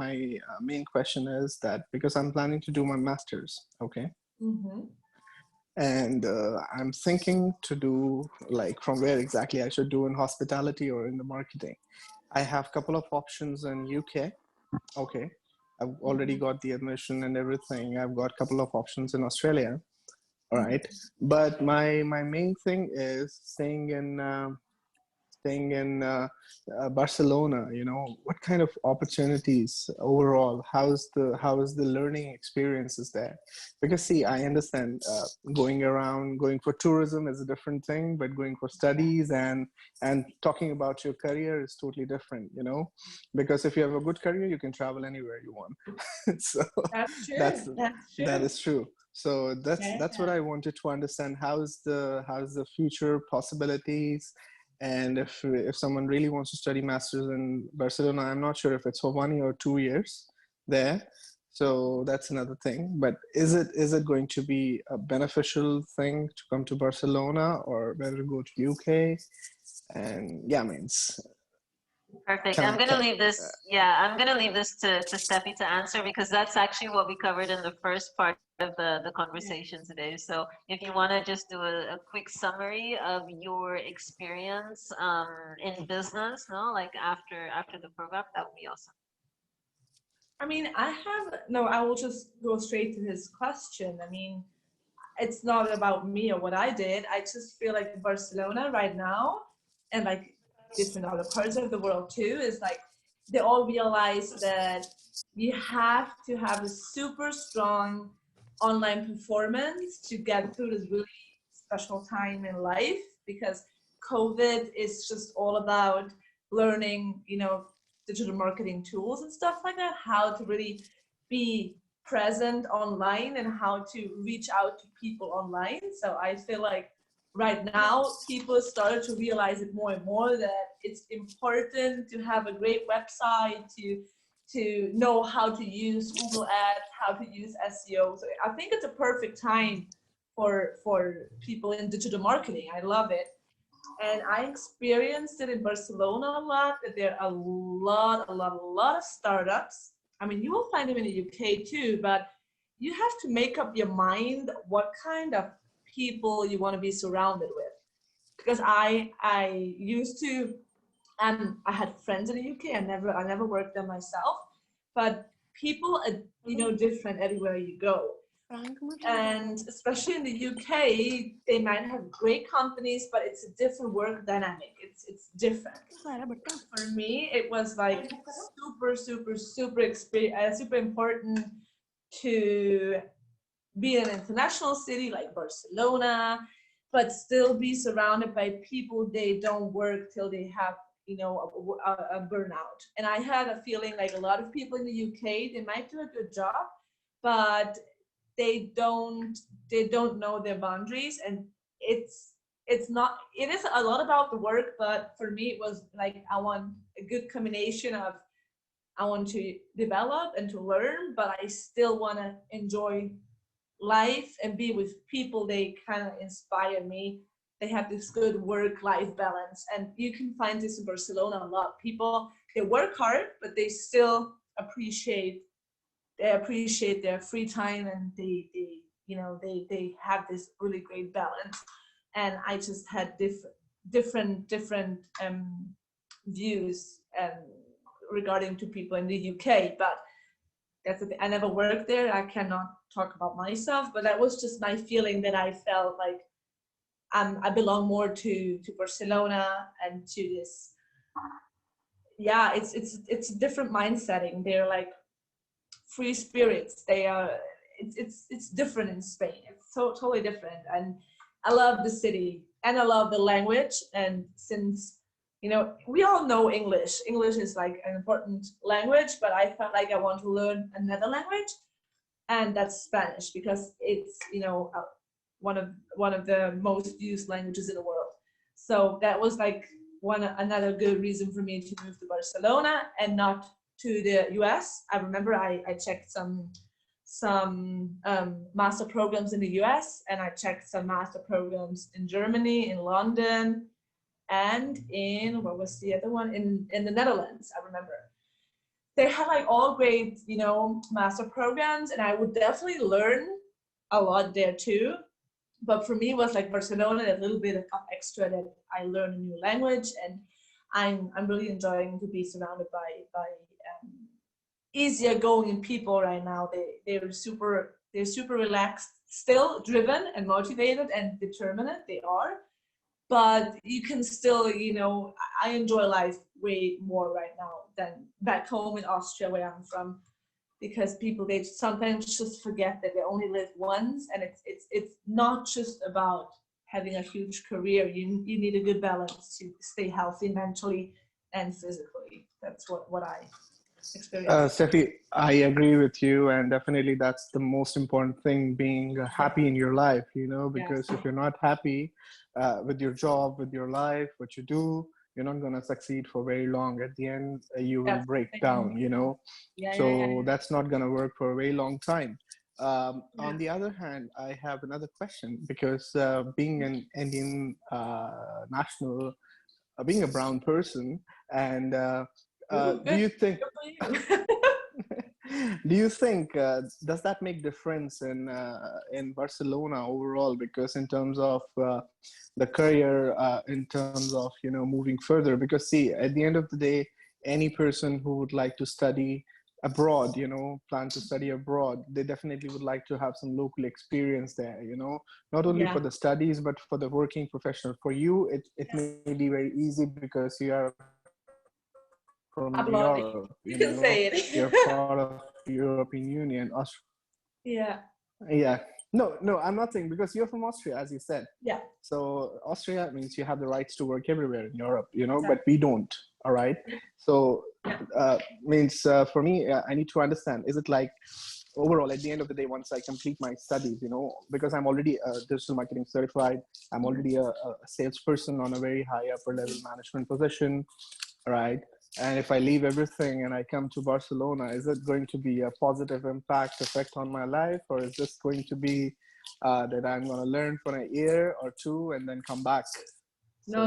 main question is that because I'm planning to do my master's, okay, Mm-hmm. and I'm thinking to do like from where exactly I should do in hospitality or in the marketing. I have a couple of options in UK. Okay, I've already got the admission and everything. I've got a couple of options in Australia. All right, but my main thing is staying in Barcelona. You know, what kind of opportunities overall? How is the learning experiences there? Because see, I understand going around, going for tourism is a different thing, but going for studies and talking about your career is totally different. You know, because if you have a good career, you can travel anywhere you want. So That's true. that's That's true. that is true. So that's what Yeah. I wanted to understand. How's the future possibilities, and if someone really wants to study masters in Barcelona, I'm not sure if it's for 1 year or 2 years there. So that's another thing. But is it going to be a beneficial thing to come to Barcelona, or better go to UK? And yeah, means Perfect. can I'm I going to can, leave this, yeah, I'm going to leave this to Steffi to answer, because that's actually what we covered in the first part of the conversation today. So if you want to just do a quick summary of your experience in business, no, like after the program, that would be awesome. I mean, I will just go straight to his question. I mean, it's not about me or what I did. I just feel like Barcelona right now, and like different other parts of the world too, is like they all realize that you have to have a super strong online performance to get through this really special time in life, because COVID is just all about learning, digital marketing tools and stuff like that, how to really be present online and how to reach out to people online. So I feel like right now people started to realize it more and more, that it's important to have a great website, to know how to use Google Ads, how to use SEO. So I think it's a perfect time for people in digital marketing. I love it. And I experienced it in Barcelona a lot, that there are a lot of startups. I mean, you will find them in the UK too, but you have to make up your mind what kind of people you want to be surrounded with. Because I used to, I had friends in the UK. I never worked there myself, but people are different everywhere you go. And especially in the UK, they might have great companies, but it's a different work dynamic. It's different. For me, it was like super important to be in an international city like Barcelona, but still be surrounded by people they don't work till they have a burnout. And I had a feeling like a lot of people in the UK, they might do a good job, but they don't know their boundaries. And it is a lot about the work, but for me it was like I want a good combination of, I want to develop and to learn, but I still want to enjoy life and be with people. They kind of inspire me. They have this good work-life balance, and you can find this in Barcelona a lot. People, they work hard, but they still appreciate their free time, and they have this really great balance. And I just had different views regarding to people in the UK, but that's the thing. I never worked there. I cannot talk about myself, but that was just my feeling, that I felt like I belong more to Barcelona and to this. Yeah, it's a different mind setting. They're like free spirits. They are. It's different in Spain. It's totally different, and I love the city and I love the language. And since we all know English. English is like an important language, but I felt like I want to learn another language, and that's Spanish, because it's one of the most used languages in the world. So that was like another good reason for me to move to Barcelona and not to the US. I remember I checked some master programs in the US, and I checked some master programs in Germany, in London, and in, what was the other one, in the Netherlands. I remember they had like all great master programs, and I would definitely learn a lot there too. But for me, it was like Barcelona, a little bit of extra, that I learned a new language, and I'm really enjoying to be surrounded by easier going people right now. They're super relaxed, still driven and motivated and determined. They are, but you can still, I enjoy life way more right now than back home in Austria, where I'm from, because people, they sometimes just forget that they only live once, and it's not just about having a huge career. You need a good balance to stay healthy mentally and physically. That's what I experienced. Steffi, I agree with you, and definitely that's the most important thing, being happy in your life, because if you're not happy with your job, with your life, what you do, you're not going to succeed for very long. At the end, you will break down, so that's not going to work for a very long time. On the other hand, I have another question, because being an Indian national, being a brown person, and do you think does that make difference in Barcelona overall? Because in terms of the career, in terms of moving further, because see, at the end of the day, any person who would like to study abroad, plan to study abroad, they definitely would like to have some local experience there, not only for the studies, but for the working professional. For you, it may be very easy because you are from Europe, you can say it. You're part of the European Union. Yeah. No, I'm not saying, because you're from Austria, as you said. Yeah. So Austria means you have the rights to work everywhere in Europe, but we don't. All right. So means for me, I need to understand, is it like overall, at the end of the day, once I complete my studies, because I'm already digital marketing certified, I'm already a salesperson on a very high upper level management position, right? And if I leave everything and I come to Barcelona, is it going to be a positive effect on my life? Or is this going to be that I'm going to learn for a year or two and then come back? No.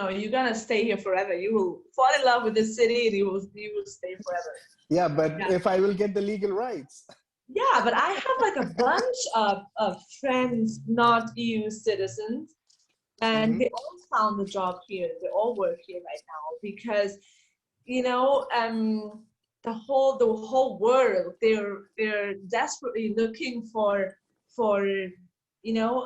You're going to stay here forever. You will fall in love with the city, and you will stay forever. Yeah, but if I will get the legal rights. Yeah, but I have like a bunch of friends, not EU citizens, and they all found a job here. They all work here right now, because the whole world, they're desperately looking for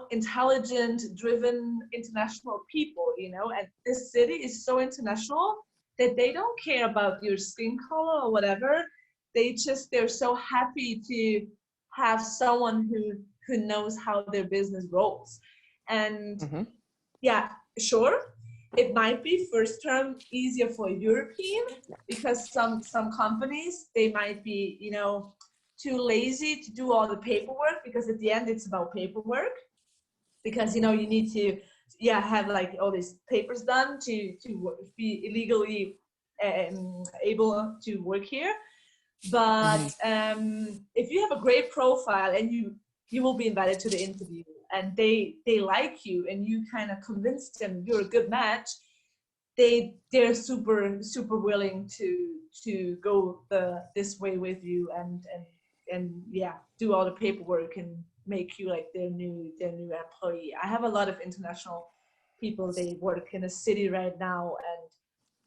intelligent, driven, international people, and this city is so international that they don't care about your skin color or whatever. They're so happy to have someone who knows how their business rolls. And yeah, sure, it might be first term easier for European, because some companies, they might be too lazy to do all the paperwork, because at the end it's about paperwork, because you need to have like all these papers done to be illegally able to work here. But if you have a great profile and you will be invited to the interview, and they like you, and you kind of convince them you're a good match, they're super willing to go this way with you, and do all the paperwork and make you like their new employee. I have a lot of international people. They work in a city right now, and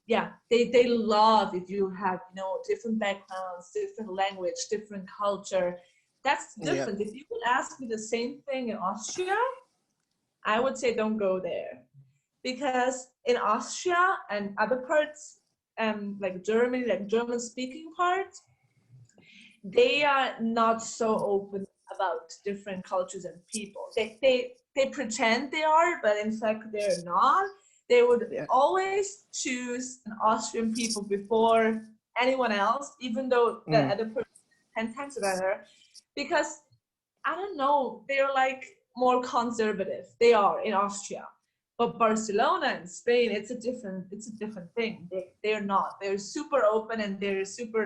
yeah, they love if you have, you know, different backgrounds, different language, different culture. That's Yeah. different. If you would ask me the same thing in Austria, I would say don't go there, because in Austria and other parts, like Germany, like German speaking parts, they are not so open about different cultures and people. They pretend they are, but in fact they're not. They would Yeah. always choose an Austrian people before anyone else, even though the other person is 10 times better, because I don't know, they're like more conservative. They are in Austria. But Barcelona and Spain, it's a different thing. They're not. They're super open and they're super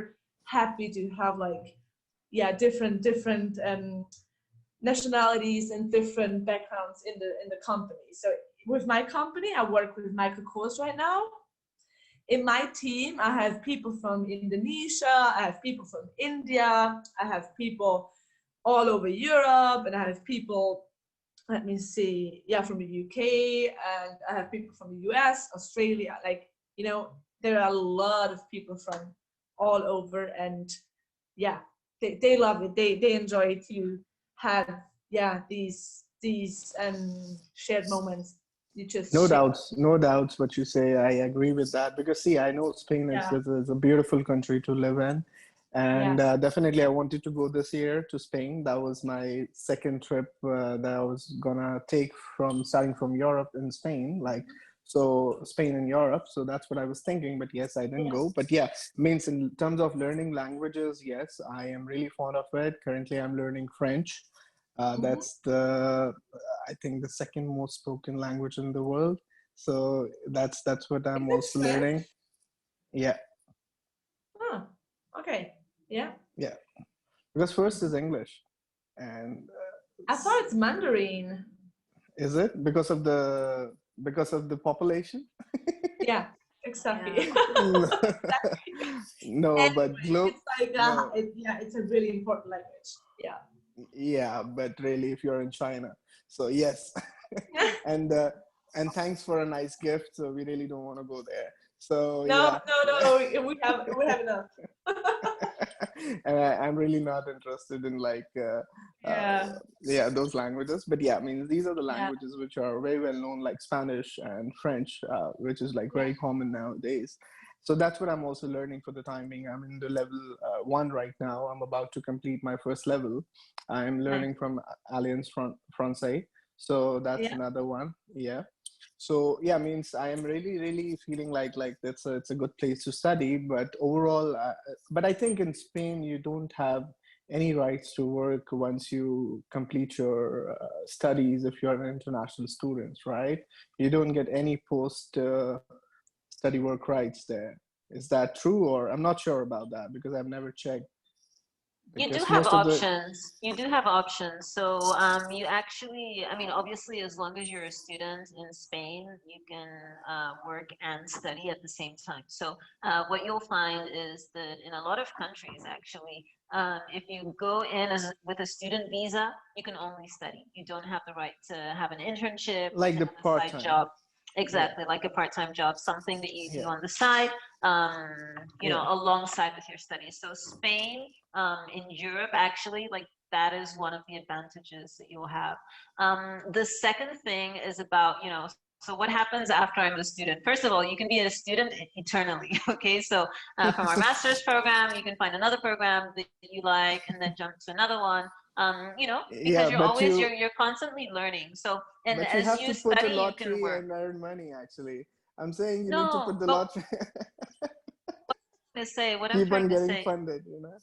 happy to have like, yeah, different nationalities and different backgrounds in the company. So with my company, I work with Michael Kors right now. In my team, I have people from Indonesia, I have people from India, I have people all over Europe, and I have people, let me see, yeah, from the UK, and I have people from the US, Australia. Like, you know, there are a lot of people from all over, and yeah, they love it. They enjoy to have, yeah, these shared moments. You just No share. doubts, no doubts what you say. I agree with that because see, I know Spain Yeah, is a beautiful country to live in, and yes, definitely I wanted to go this year to Spain. That was my second trip that I was gonna take from starting from Europe in Spain, like so Spain and Europe. So that's what I was thinking, but yes, I didn't yes. go. But yeah, means in terms of learning languages, yes, I am really fond of it. Currently, I'm learning French. Mm-hmm. That's the I think the second most spoken language in the world. So that's what Is I'm it also French? learning. Yeah, Oh, okay. Yeah. yeah. Because first is English, and I thought it's Mandarin. is it because of the population? Yeah, Yeah. exactly. No, but Anyway, it's like no, yeah, it's a really important language. Yeah. yeah, but really, if you're in China, so yes, and uh, and thanks for a nice gift. So we really don't want to go there. So No, yeah. no, no, no. We have enough. And I'm really not interested in like uh, Yeah, yeah those languages. But yeah, I mean these are the yeah, languages which are very well known, like Spanish and French, which is like yeah, very common nowadays. So that's what I'm also learning for the time being. I'm in the level one right now. I'm about to complete my first level. I'm nice. learning from Alliance Francais. So that's Yeah. another one. Yeah. So yeah, means I am really feeling like it's a good place to study. But overall, but I think in Spain you don't have any rights to work once you complete your studies if you're an international student, right? You don't get any post study work rights there. Is that true? Or I'm not sure about that because I've never checked. You do Because have most of the options. You do have options. So you actually, I mean, obviously, as long as you're a student in Spain, you can work and study at the same time. So what you'll find is that in a lot of countries, actually, if you go in with a student visa, you can only study. You don't have the right to have an internship or like to the have a side part-time. job. Yeah, Exactly, like a part-time job, something that you do yeah, on the side, you know, yeah. alongside with your studies. So Spain, in Europe, actually, like that is one of the advantages that you'll have. The second thing is about, you know, so what happens after I'm a student? First of all, you can be a student eternally, okay? So from our master's program, you can find another program that you like and then jump to another one. You know, because Yeah, you're constantly learning. So, and but you as have you to put a study, you can lottery work. and earn money, actually. I'm saying you need to No, put the but lottery, what I'm keep trying on to getting say funded, you know?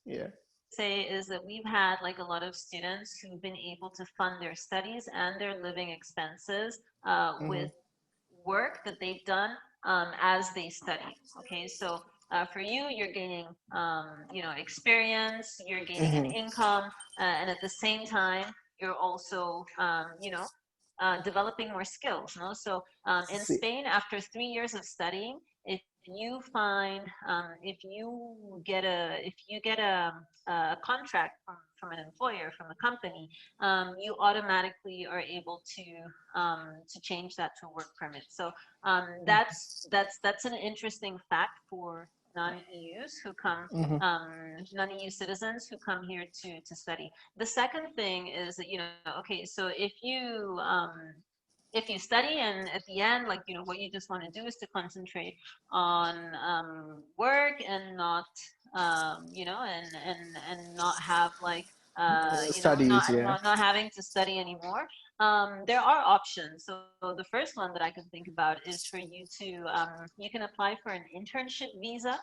Yeah. say is that we've had like a lot of students who've been able to fund their studies and their living expenses Hmm. with work that they've done as they study. Okay, so for you, you're gaining, you know, experience, you're gaining an Hmm. income, and at the same time, you're also, you know, developing more skills. No, so in See, Spain, after 3 years of studying, if you find if you get a contract from an employer, from a company, you automatically are able to change that to a work permit. So that's an interesting fact for non-EUs who come, Mm-hmm. non-EU citizens who come here to study. The second thing is that, okay, so if you study and at the end, like, what you just want to do is to concentrate on work and not, and not have like, Studies, yeah. not having to study anymore. There are options. So the first one that I can think about is for you to, you can apply for an internship visa.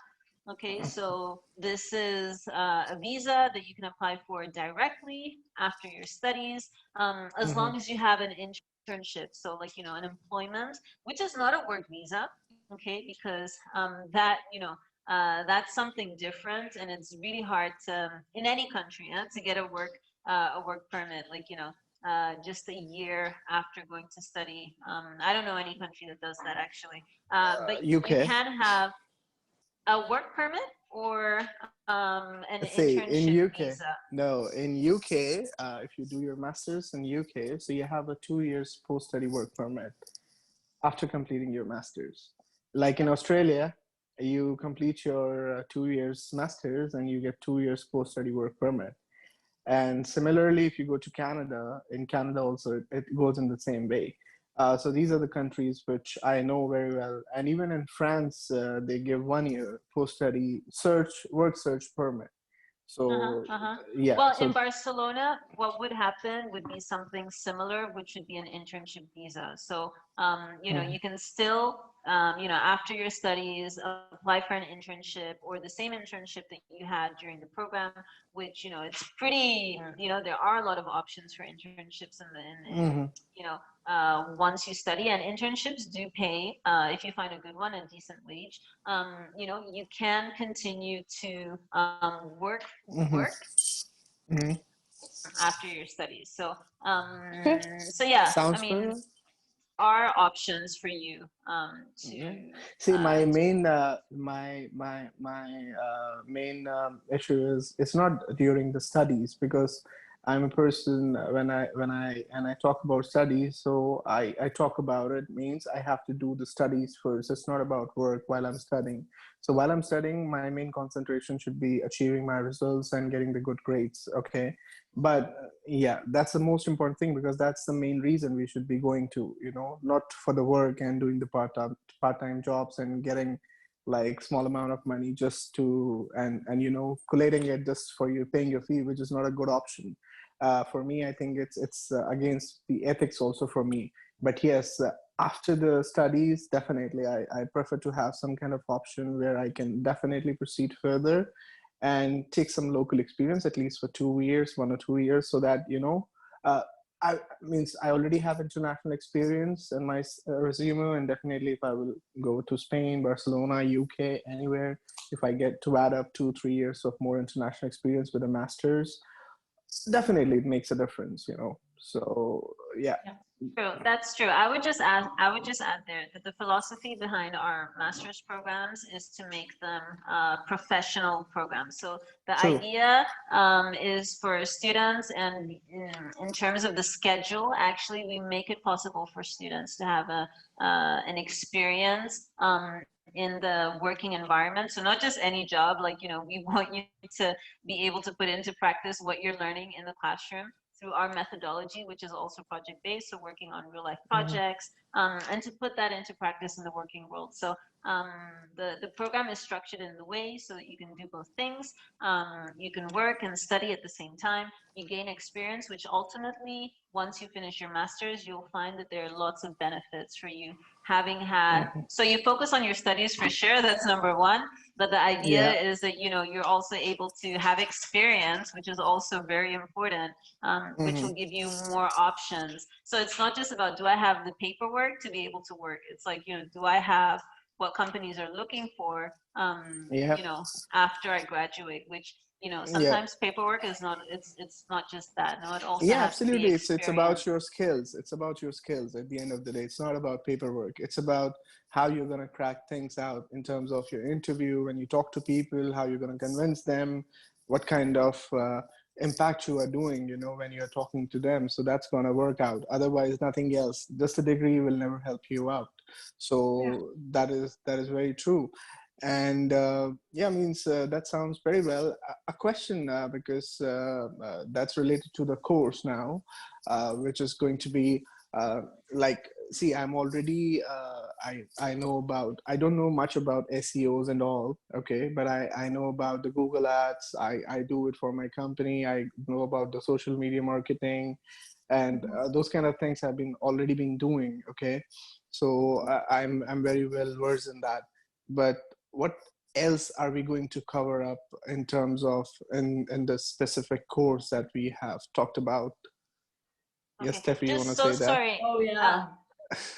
Okay, so this is a visa that you can apply for directly after your studies, as long as you have an internship. So like, an employment, which is not a work visa, okay, because that, that's something different, and it's really hard to, in any country, to get a work permit, like, just a year after going to study. I don't know any country that does that actually, but you UK. can have a work permit or an See, in internship UK, visa. no, in UK, if you do your master's in UK, so you have a 2 years post-study work permit after completing your master's. Like in Australia, you complete your 2 years master's and you get 2 years post-study work permit. And similarly, if you go to Canada, in Canada also, it goes in the same way. So these are the countries which I know very well. And even in France, they give 1 year post-study work search permit. So yeah, Well, in so Barcelona, what would happen would be something similar, which would be an internship visa. So, you can still, after your studies, apply for an internship or the same internship that you had during the program, which, it's pretty, there are a lot of options for internships once you study, and internships do pay, if you find a good one, a decent wage. You can continue to work after your studies. So, yeah, I sounds mean, good. are options for you to Yeah. See, my to main main issue is it's not during the studies, because I'm a person when I talk about studies, so I talk about it means I have to do the studies first. It's not about work while I'm studying. So while I'm studying, my main concentration should be achieving my results and getting the good grades. Okay, but yeah, that's the most important thing, because that's the main reason we should be going to, not for the work and doing the part-time jobs and getting like small amount of money just to and collating it just for you paying your fee, which is not a good option. For me, I think it's against the ethics also for me. But yes, after the studies, definitely I prefer to have some kind of option where I can definitely proceed further and take some local experience, at least for 2 years, 1 or 2 years, so that I means I already have international experience in my resume. And definitely, if I will go to Spain, Barcelona, UK, anywhere, if I get to add up 2-3 years of more international experience with a master's, definitely it makes a difference. So yeah. True, that's true. I would just add there that the philosophy behind our master's programs is to make them professional programs. So the True. idea is for students, and in terms of the schedule, actually, we make it possible for students to have an experience in the working environment. So not just any job, like, we want you to be able to put into practice what you're learning in the classroom through our methodology, which is also project-based, so working on real-life projects, and to put that into practice in the working world. So the program is structured in the way so that you can do both things. You can work and study at the same time. You gain experience, which ultimately, once you finish your master's, you'll find that there are lots of benefits for you having had. So you focus on your studies for sure, that's number one. But the idea Yeah. is that, you're also able to have experience, which is also very important, which will give you more options. So it's not just about, do I have the paperwork to be able to work? It's like, do I have what companies are looking for, Yeah. after I graduate, which you know, Yeah. sometimes paperwork is not, it's not just that. No, it also Yeah, has to be absolutely. It's about experience. your skills. It's about your skills at the end of the day. It's not about paperwork. It's about how you're going to crack things out in terms of your interview, when you talk to people, how you're going to convince them, what kind of impact you are doing, you know, when you're talking to them. So that's going to work out. Otherwise, nothing else. Just a degree will never help you out. Yeah. So that is very true. And yeah, means that sounds very well. A question, because that's related to the course now, which is going to be like, see, I'm already, I know about, I don't know much about SEOs and all, okay, but I know about the Google ads. I do it for my company. I know about the social media marketing, and those kind of things I've been already been doing, okay. So I'm very well versed in that. But what else are we going to cover up in terms of in the specific course that we have talked about? Yes, Okay, Steffi, you want to just so say that? sorry. Oh yeah.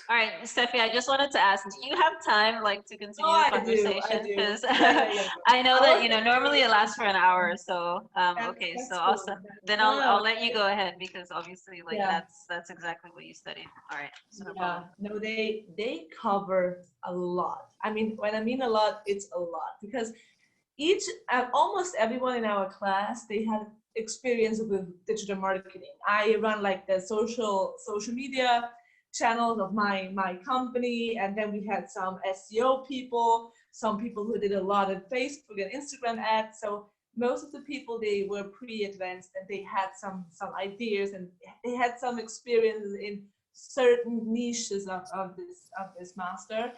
All right, Steffi, I just wanted to ask, do you have time like to Oh, continue the I do. I conversation? do. Because Yeah. I know I that, was you know, normally it lasts for an hour. So okay, so that's awesome. cool. Then No, I'll no, let you go ahead because obviously like yeah. that's exactly what you studied. All right, so no Yeah, problem. no, they cover a lot. I mean, when I mean a lot, it's a lot because almost everyone in our class, they had experience with digital marketing. I run like the social media channels of my company, and then we had some SEO people, some people who did a lot of Facebook and Instagram ads. So most of the people, they were pre-advanced and they had some ideas and they had some experience in certain niches of this master.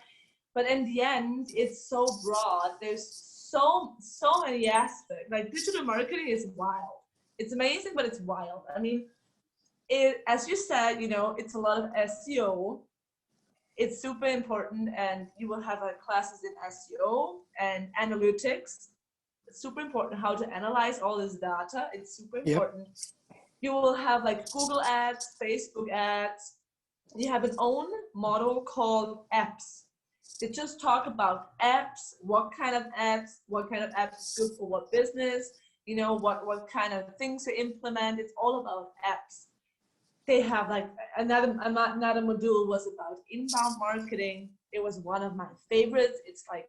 But in the end, it's so broad. There's so many aspects. Like digital marketing is wild. It's amazing, but it's wild. I mean, as you said, you know, it's a lot of SEO. It's super important, and you will have classes in SEO and analytics. It's super important how to analyze all this data. It's super Yep. important. You will have like Google ads, Facebook ads. You have an own model called apps. They just talk about apps, what kind of apps is good for what business, you know, what kind of things to implement. It's all about apps. They have like another module was about inbound marketing. It was one of my favorites. It's like,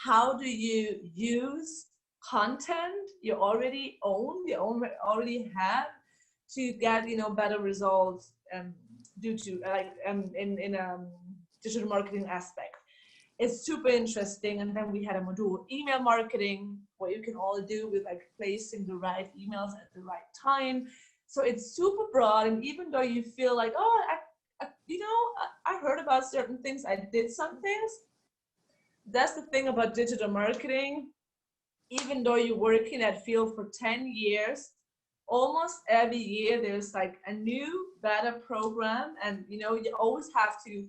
how do you use content you already own, already have, to get, you know, better results due to like in digital marketing aspect. It's super interesting. And then we had a module, email marketing, what you can all do with like placing the right emails at the right time. So it's super broad. And even though you feel like, oh, I heard about certain things, I did some things. That's the thing about digital marketing. Even though you work in that field for 10 years, almost every year there's like a new better program, and you know, you always have to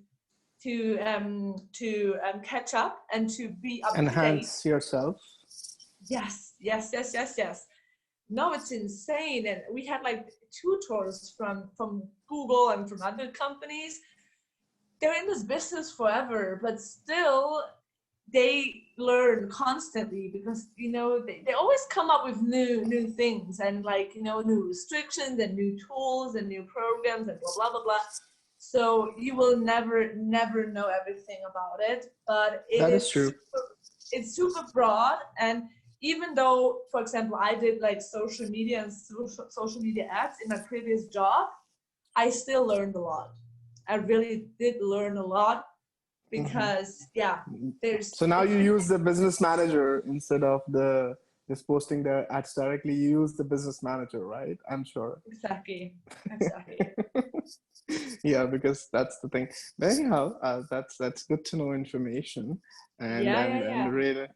catch up and to be up to date. Enhance yourself. Yes. No, it's insane. And we had like tutors from Google and from other companies. They're in this business forever, but still they learn constantly because, you know, they always come up with new things, and like, you know, new restrictions and new tools and new programs and blah blah blah. So you will never know everything about it, but That is true. it's super broad. And even though, for example, I did like social media and social media ads in my previous job, I still learned a lot. I really did learn a lot because there's. So now you use the business manager instead of just posting the ads directly. You use the business manager, right? I'm sure. Exactly. Yeah, because that's the thing. But anyhow, that's good to know information, and really,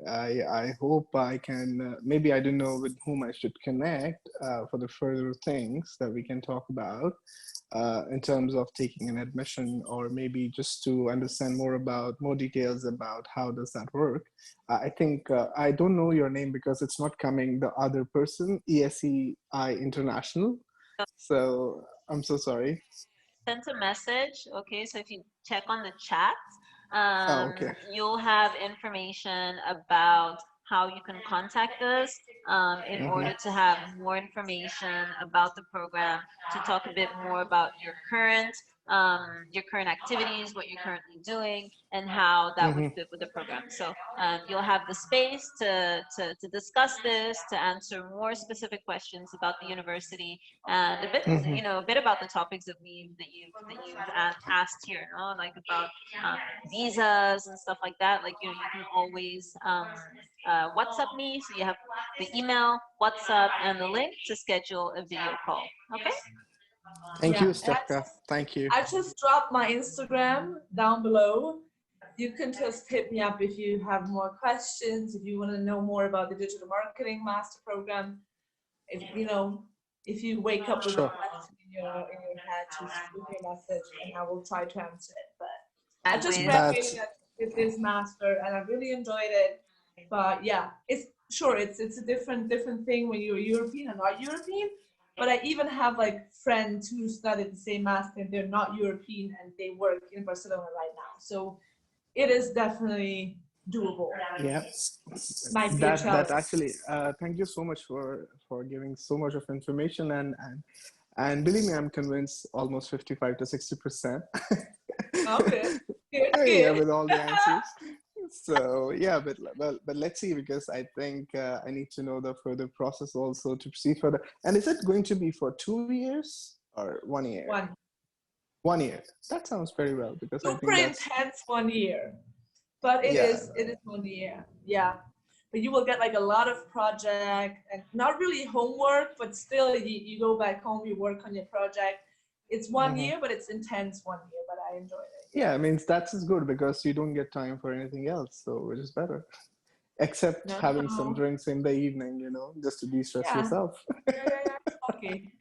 I hope I can. Maybe I don't know with whom I should connect for the further things that we can talk about in terms of taking an admission, or maybe just to understand more details about how does that work. I think I don't know your name because it's not coming. The other person, ESEI International. So I'm so sorry. Sent a message. Okay, so if you check on the chat, Oh, okay. you'll have information about how you can contact us in order to have more information about the program, to talk a bit more about your current activities, what you're currently doing, and how that would fit with the program. So you'll have the space to discuss this, to answer more specific questions about the university, and a bit, a bit about the topics that you've asked here, like about visas and stuff like that. Like, you can always WhatsApp me. So you have the email, WhatsApp, and the link to schedule a video call. Okay. Thank you, Stefka. Thank you. I just dropped my Instagram down below. You can just hit me up if you have more questions, if you want to know more about the digital marketing master program. If you wake up with a question in your head, just shoot me a message and I will try to answer it. But I just graduated with this master and I really enjoyed it. But yeah, it's a different thing when you're European and not European. But I even have like friends who studied the same master and they're not European and they work in Barcelona right now. So it is definitely doable. Yeah, Might be that actually. Thank you so much for giving so much of information, and believe me, I'm convinced almost 55 to 60%. Okay. Good. Yeah, with all the answers. So yeah, but let's see, because I think I need to know the further process also to proceed further. And is it going to be for 2 years or 1 year? 1 year. That sounds very well, because I think that's intense 1 year, but it is 1 year. Yeah, but you will get like a lot of project and not really homework, but still you go back home, you work on your project. It's 1 year, but it's intense 1 year. But I enjoyed it. Yeah, I mean, that's good because you don't get time for anything else, so which is better. Except having some drinks in the evening, just to de-stress yourself.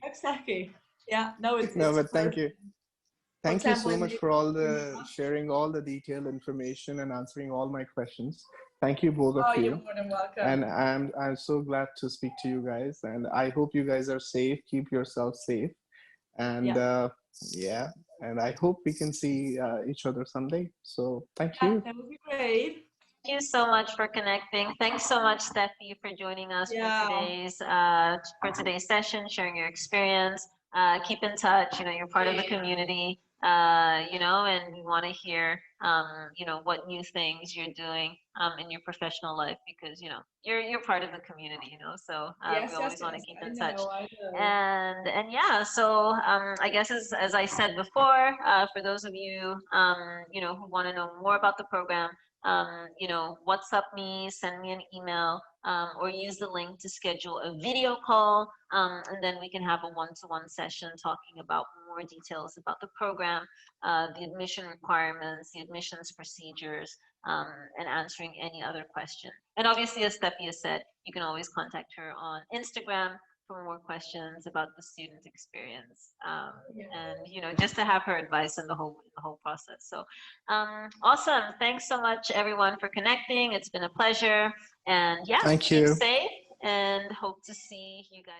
Exactly. Yeah, no, it's but thank you. Thank you so much for all sharing all the detailed information and answering all my questions. Thank you, both of you. You're more than welcome. And I'm so glad to speak to you guys. And I hope you guys are safe. Keep yourself safe. And and I hope we can see each other someday. So thank you. That would be great. Thank you so much for connecting. Thanks so much, Steffi, for joining us for today's session, sharing your experience. Keep in touch. You're part of the community. And we want to hear, what new things you're doing in your professional life, because you're part of the community. So we always want to keep in touch. And yeah, so I guess as I said before, for those of you who want to know more about the program, WhatsApp me, send me an email, or use the link to schedule a video call, and then we can have a one-to-one session talking about more details about the program, the admission requirements, the admissions procedures, and answering any other question. And obviously, as Steffi has said, you can always contact her on Instagram for more questions about the student experience, and just to have her advice in the whole process. So awesome. Thanks so much, everyone, for connecting. It's been a pleasure. And yeah, thank you. Keep safe and hope to see you guys.